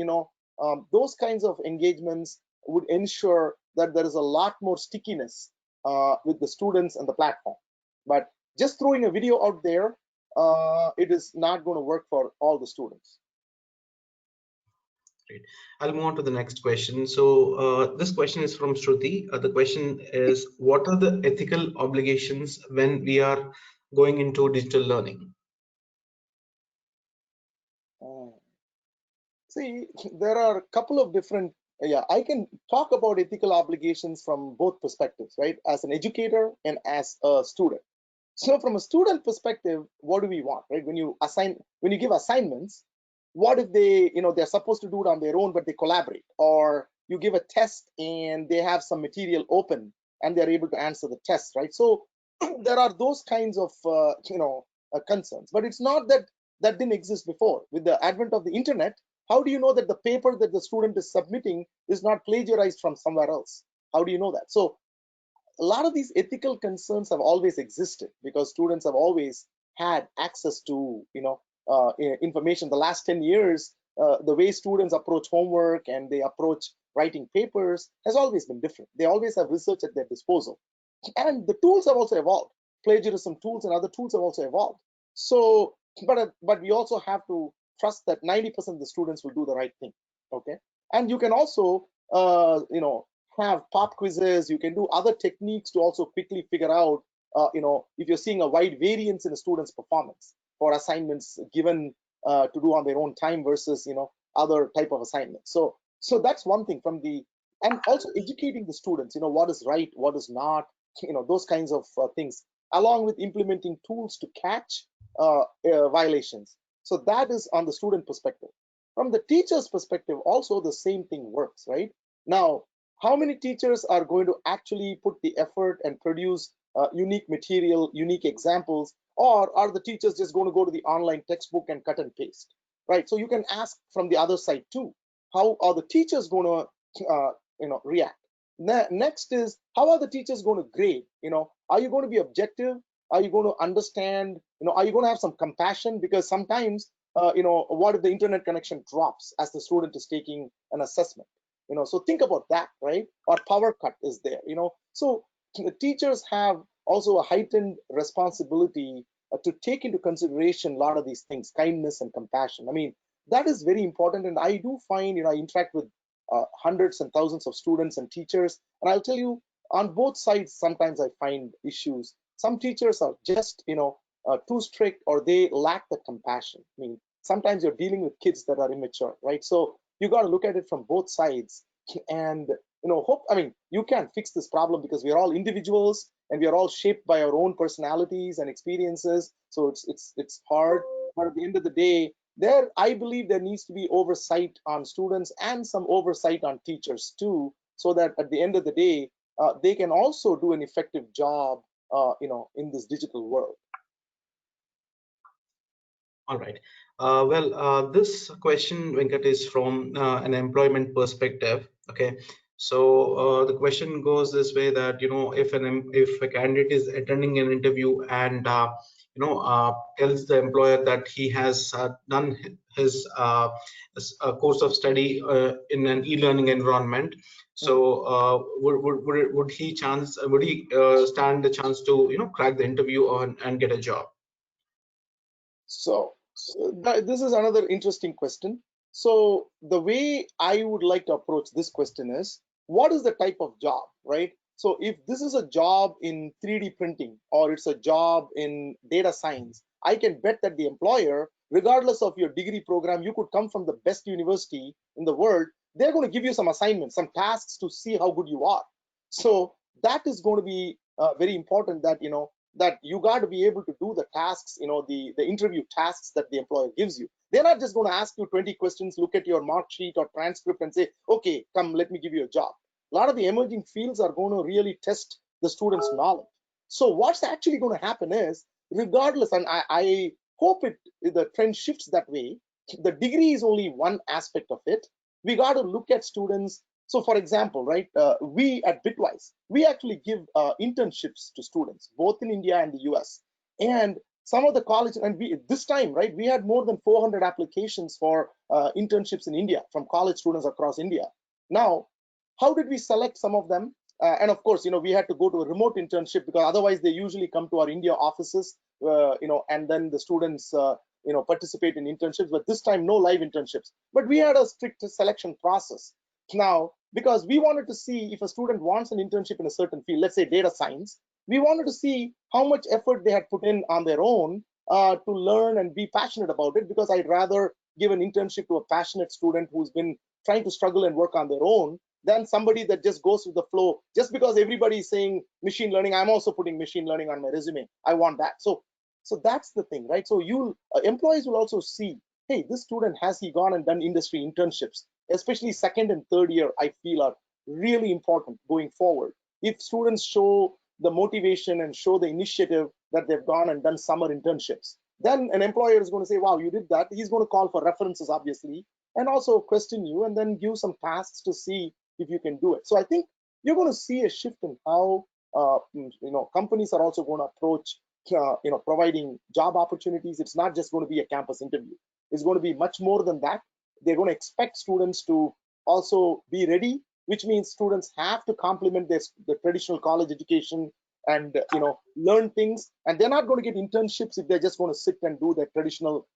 Those kinds of engagements would ensure that there is a lot more stickiness with the students and the platform. But just throwing a video out there, it is not going to work for all the students. Great. I'll move on to the next question. So this question is from Shruti. The question is, what are the ethical obligations when we are going into digital learning? See, there are a couple of different, I can talk about ethical obligations from both perspectives, right? As an educator and as a student. So from a student perspective, what do we want, right? When you give assignments, what if they're supposed to do it on their own, but they collaborate? Or you give a test and they have some material open and they're able to answer the test, right? So there are those kinds of concerns. But it's not that that didn't exist before. With the advent of the internet, how do you know that the paper that the student is submitting is not plagiarized from somewhere else? How do you know that? So a lot of these ethical concerns have always existed because students have always had access to information. The last 10 years, the way students approach homework and they approach writing papers has always been different. They always have research at their disposal, and the tools have also evolved. Plagiarism tools and other tools have also evolved. So but we also have to trust that 90% of the students will do the right thing. Okay. And you can also have pop quizzes. You can do other techniques to also quickly figure out if you're seeing a wide variance in a student's performance for assignments given to do on their own time versus other type of assignments. So that's one thing. And also educating the students, what is right, what is not, those kinds of things, along with implementing tools to catch violations. So that is on the student perspective. From the teacher's perspective, also the same thing works, right? Now, how many teachers are going to actually put the effort and produce unique material, unique examples, or are the teachers just going to go to the online textbook and cut and paste, right? So you can ask from the other side too, how are the teachers going to react? Next is, how are the teachers going to grade? Are you going to be objective? Are you going to understand? Are you going to have some compassion? Because sometimes what if the internet connection drops as the student is taking an assessment? So think about that, right? Or power cut is there, so the teachers have also a heightened responsibility to take into consideration a lot of these things, kindness and compassion. I mean, that is very important. And I do find, I interact with hundreds and thousands of students and teachers, and I'll tell you, on both sides, sometimes I find issues. Some teachers are just, too strict, or they lack the compassion. I mean, sometimes you're dealing with kids that are immature, right? So you got to look at it from both sides, and you can't fix this problem because we are all individuals and we are all shaped by our own personalities and experiences. So it's hard, but at the end of the day, I believe there needs to be oversight on students and some oversight on teachers too, so that at the end of the day, they can also do an effective job, in this digital world. All right. This question, Venkat, is from an employment perspective. Okay. So the question goes this way: that if a candidate is attending an interview and tells the employer that he has done his course of study in an e-learning environment, so would he stand the chance to crack the interview and get a job? So this is another interesting question. So the way I would like to approach this question is, what is the type of job, right? So if this is a job in 3D printing, or it's a job in data science, I can bet that the employer, regardless of your degree program, you could come from the best university in the world, they're going to give you some assignments, some tasks to see how good you are. So that is going to be very important, that that you got to be able to do the tasks, the interview tasks that the employer gives you. They're not just going to ask you 20 questions, look at your mark sheet or transcript and say, okay, come, let me give you a job. A lot of the emerging fields are going to really test the student's knowledge. So what's actually going to happen is, regardless, and I hope the trend shifts that way, the degree is only one aspect of it. We got to look at students. So for example, right, we at Bitwise, we actually give internships to students, both in India and the US. And some of the college, and this time, right, we had more than 400 applications for internships in India from college students across India. Now, how did we select some of them? And of course, we had to go to a remote internship, because otherwise they usually come to our India offices, and then the students, participate in internships. But this time, no live internships. But we had a strict selection process. Now, because we wanted to see if a student wants an internship in a certain field, let's say data science, we wanted to see how much effort they had put in on their own to learn and be passionate about it, because I'd rather give an internship to a passionate student who's been trying to struggle and work on their own than somebody that just goes with the flow. Just because everybody is saying machine learning, I'm also putting machine learning on my resume. I want that. So that's the thing, right? So employees will also see, hey, this student, has he gone and done industry internships? Especially second and third year, I feel, are really important going forward. If students show the motivation and show the initiative that they've gone and done summer internships. Then an employer is going to say, wow, you did that. He's going to call for references, obviously, and also question you and then give some tasks to see if you can do it. So I think you're going to see a shift in how companies are also going to approach providing job opportunities. It's not just going to be a campus interview. It's going to be much more than that. They're going to expect students to also be ready, which means students have to complement the traditional college education and learn things. And they're not going to get internships if they're just going to sit and do their traditional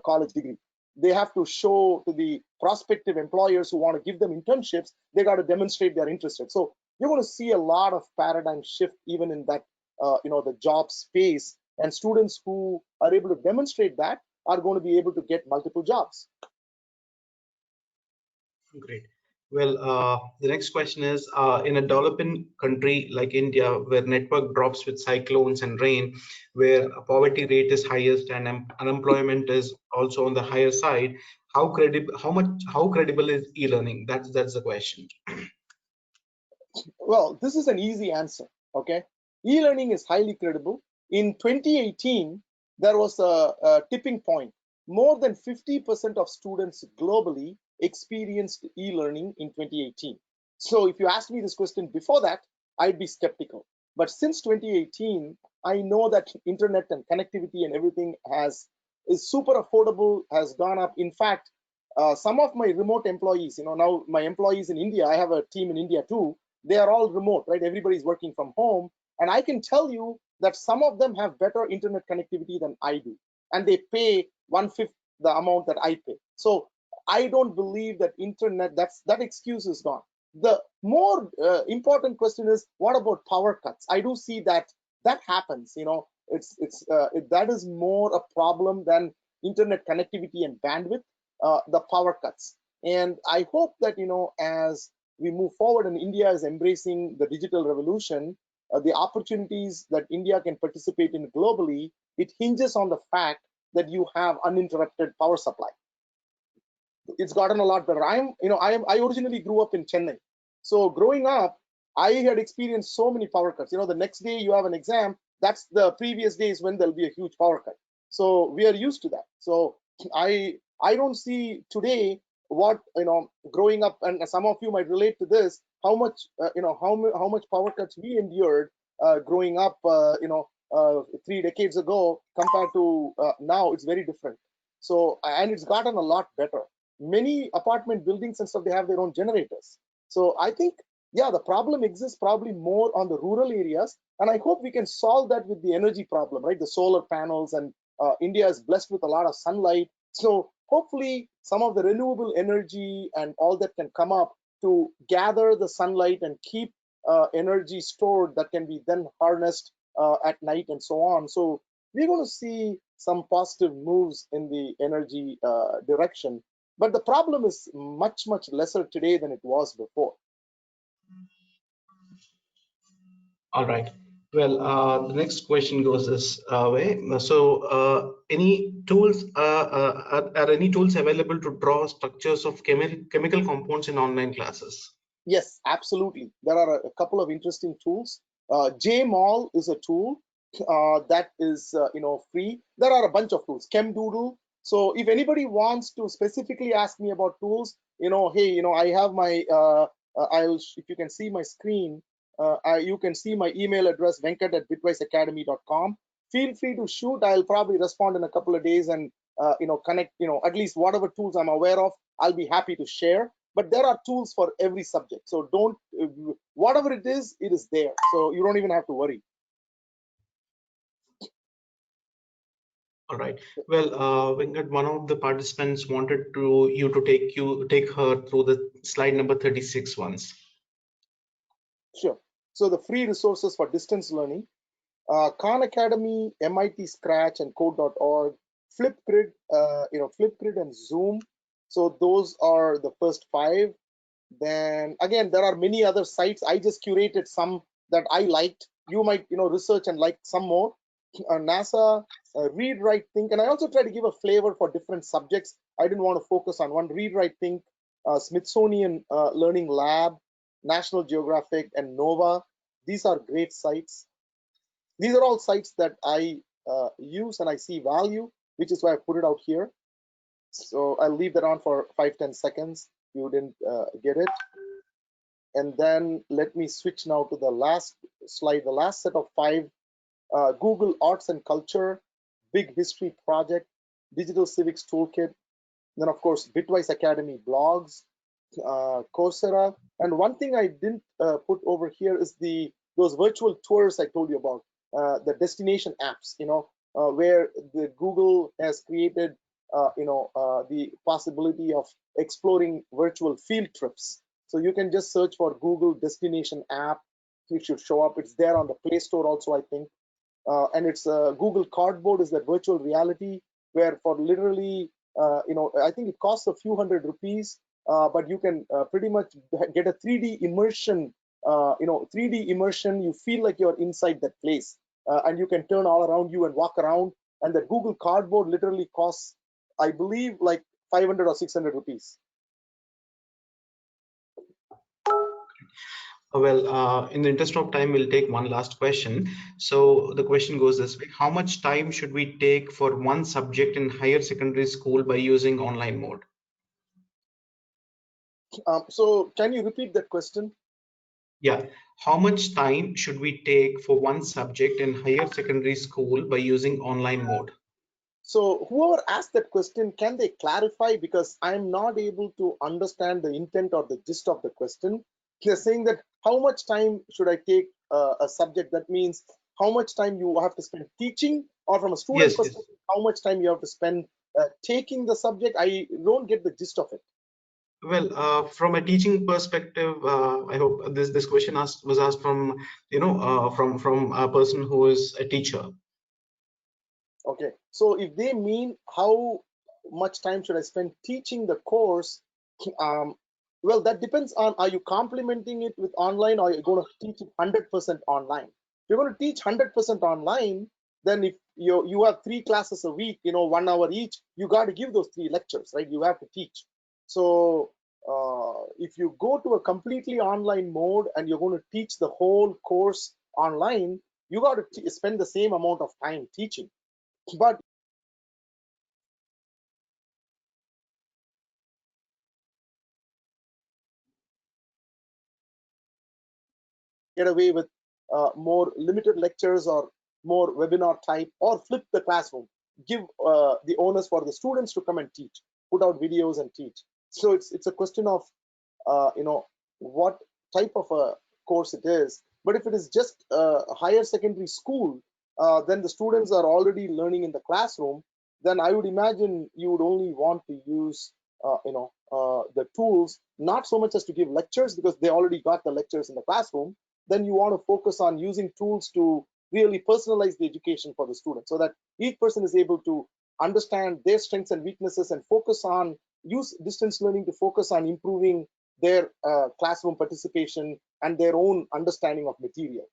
college degree. They have to show to the prospective employers who want to give them internships, they got to demonstrate they're interested. So you're going to see a lot of paradigm shift even in that the job space, and students who are able to demonstrate that are going to be able to get multiple jobs. Great. Well, the next question is, in a developing country like India, where network drops with cyclones and rain, where poverty rate is highest and unemployment is also on the higher side, how credible is e-learning? That's the question. Well, this is an easy answer. Okay, e-learning is highly credible. In 2018, there was a tipping point. More than 50% of students globally experienced e-learning in 2018. So if you asked me this question before that, I'd be skeptical. But since 2018, I know that internet and connectivity and everything is super affordable, has gone up. In fact, some of my remote employees, now my employees in India, I have a team in India too, they are all remote, right? Everybody's working from home. And I can tell you that some of them have better internet connectivity than I do. And they pay 1/5 the amount that I pay. So I don't believe that internet, that excuse is gone. The more important question is, what about power cuts? I do see that happens. That is more a problem than internet connectivity and bandwidth, the power cuts. And I hope that as we move forward and India is embracing the digital revolution, the opportunities that India can participate in globally, it hinges on the fact that you have uninterrupted power supply. It's gotten a lot better. I originally grew up in Chennai. So growing up, I had experienced so many power cuts. The next day you have an exam, that's the previous days when there'll be a huge power cut. So we are used to that. So I don't see today what growing up, and some of you might relate to this, how much how much power cuts we endured growing up 3 decades ago compared to now. It's very different. So, and it's gotten a lot better. Many apartment buildings and stuff, they have their own generators. So I think, yeah, the problem exists probably more on the rural areas, and I hope we can solve that with the energy problem, right? The solar panels, and India is blessed with a lot of sunlight. So hopefully some of the renewable energy and all that can come up to gather the sunlight and keep energy stored that can be then harnessed at night and so on. So we're going to see some positive moves in the energy direction. But the problem is much, much lesser today than it was before. All right. Well, the next question goes this way. So, any tools are any tools available to draw structures of chemical compounds in online classes? Yes, absolutely. There are a couple of interesting tools. JMall is a tool that is free. There are a bunch of tools. ChemDoodle. So if anybody wants to specifically ask me about tools, hey, I have my if you can see my screen, you can see my email address, venkat@bitwiseacademy.com. Feel free to shoot. I'll probably respond in a couple of days and connect, at least whatever tools I'm aware of, I'll be happy to share. But there are tools for every subject. So don't, whatever it is there. So you don't even have to worry. All right. Well, Venkat, one of the participants wanted you to take her through the slide number 36 once. Sure. So the free resources for distance learning, Khan Academy, MIT Scratch, and Code.org, Flipgrid, Flipgrid and Zoom. So those are the first 5. Then again, there are many other sites. I just curated some that I liked. You might research and like some more. NASA, Read, Write, Think, and I also try to give a flavor for different subjects. I didn't want to focus on one. Read, Write, Think, Smithsonian Learning Lab, National Geographic, and NOVA. These are great sites. These are all sites that I use and I see value, which is why I put it out here. So I'll leave that on for 5-10 seconds. You didn't get it. And then let me switch now to the last slide, the last set of 5. Google Arts and Culture, Big History Project, Digital Civics Toolkit, then of course Bitwise Academy blogs, Coursera. And one thing I didn't put over here is those virtual tours I told you about, the destination apps, where the Google has created the possibility of exploring virtual field trips. So you can just search for Google destination app. It should show up. It's there on the Play Store also, I think. And it's Google Cardboard is that virtual reality where for literally, I think it costs a few hundred rupees, but you can pretty much get a 3D immersion. 3D immersion. You feel like you're inside that place, and you can turn all around you and walk around. And the Google Cardboard literally costs, I believe, like 500 or 600 rupees. Well, in the interest of time, we'll take one last question. So the question goes this way: how much time should we take for one subject in higher secondary school by using online mode? So can you repeat that question? Yeah. How much time should we take for one subject in higher secondary school by using online mode? So whoever asked that question, can they clarify? Because I'm not able to understand the intent or the gist of the question. They're saying that how much time should I take a subject? That means how much time you have to spend teaching, or from a student Yes, perspective, how much time you have to spend taking the subject. I don't get the gist of it. Well, from a teaching perspective, I hope this question was asked from from a person who is a teacher. Okay, so if they mean how much time should I spend teaching the course, well, that depends on, are you complementing it with online, or are you going to teach it 100% online? If you're going to teach 100% online, then if you have 3 classes a week, 1 hour each, you got to give those 3 lectures, right? You have to teach. So if you go to a completely online mode and you're going to teach the whole course online, you got to spend the same amount of time teaching. But get away with more limited lectures or more webinar type, or flip the classroom, give the onus for the students to come and teach, put out videos and teach. So it's a question of what type of a course it is. But if it is just a higher secondary school, then the students are already learning in the classroom, then I would imagine you would only want to use the tools, not so much as to give lectures, because they already got the lectures in the classroom. Then you want to focus on using tools to really personalize the education for the student, so that each person is able to understand their strengths and weaknesses and use distance learning to focus on improving their classroom participation and their own understanding of material.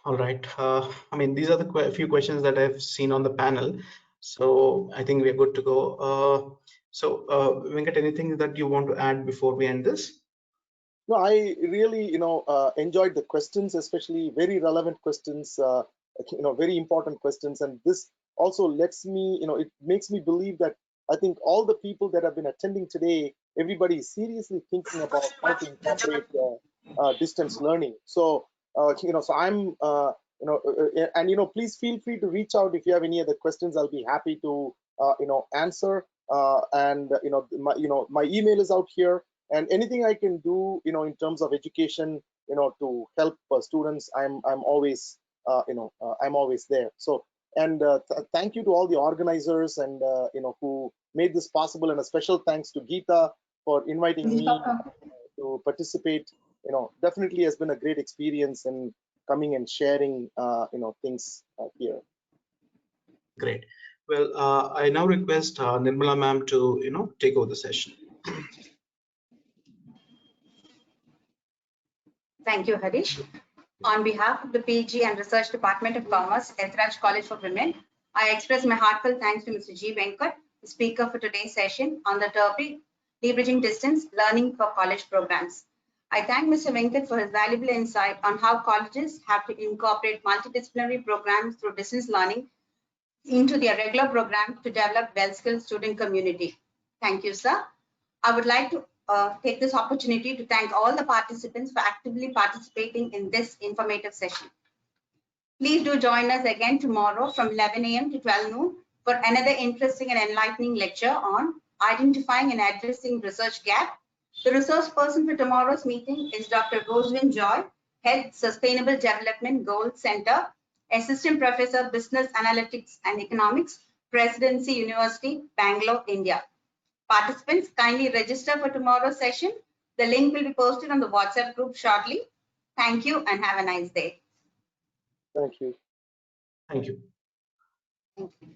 All right. I mean, these are the few questions that I've seen on the panel. So I think we're good to go. Venkat, anything that you want to add before we end this? No, I really, enjoyed the questions, especially very relevant questions, very important questions. And this also lets me, it makes me believe that I think all the people that have been attending today, everybody is seriously thinking about how to incorporate distance learning. So, so I'm, and please feel free to reach out if you have any other questions. I'll be happy to, answer. And my email is out here. And anything I can do, in terms of education, to help students, I'm always, I'm always there. So, and thank you to all the organizers and who made this possible, and a special thanks to Geeta for inviting me to participate. Definitely has been a great experience in coming and sharing, things here. Great. Well, I now request Nirmala ma'am to take over the session. Thank you, Harish. On behalf of the PG and Research Department of Commerce, Hindrance College for Women, I express my heartfelt thanks to Mr. G. Venkat, the speaker for today's session on the topic, Leveraging Distance Learning for College Programs. I thank Mr. Venkat for his valuable insight on how colleges have to incorporate multidisciplinary programs through distance learning into their regular programs to develop well-skilled student community. Thank you, sir. I would like to take this opportunity to thank all the participants for actively participating in this informative session. Please do join us again tomorrow from 11 a.m. to 12 noon for another interesting and enlightening lecture on identifying and addressing research gap. The resource person for tomorrow's meeting is Dr. Rosalind Joy, Head Sustainable Development Goals Center, Assistant Professor Business Analytics and Economics, Presidency University, Bangalore, India. Participants, kindly register for tomorrow's session. The link will be posted on the WhatsApp group shortly. Thank you and have a nice day. Thank you. Thank you. Thank you.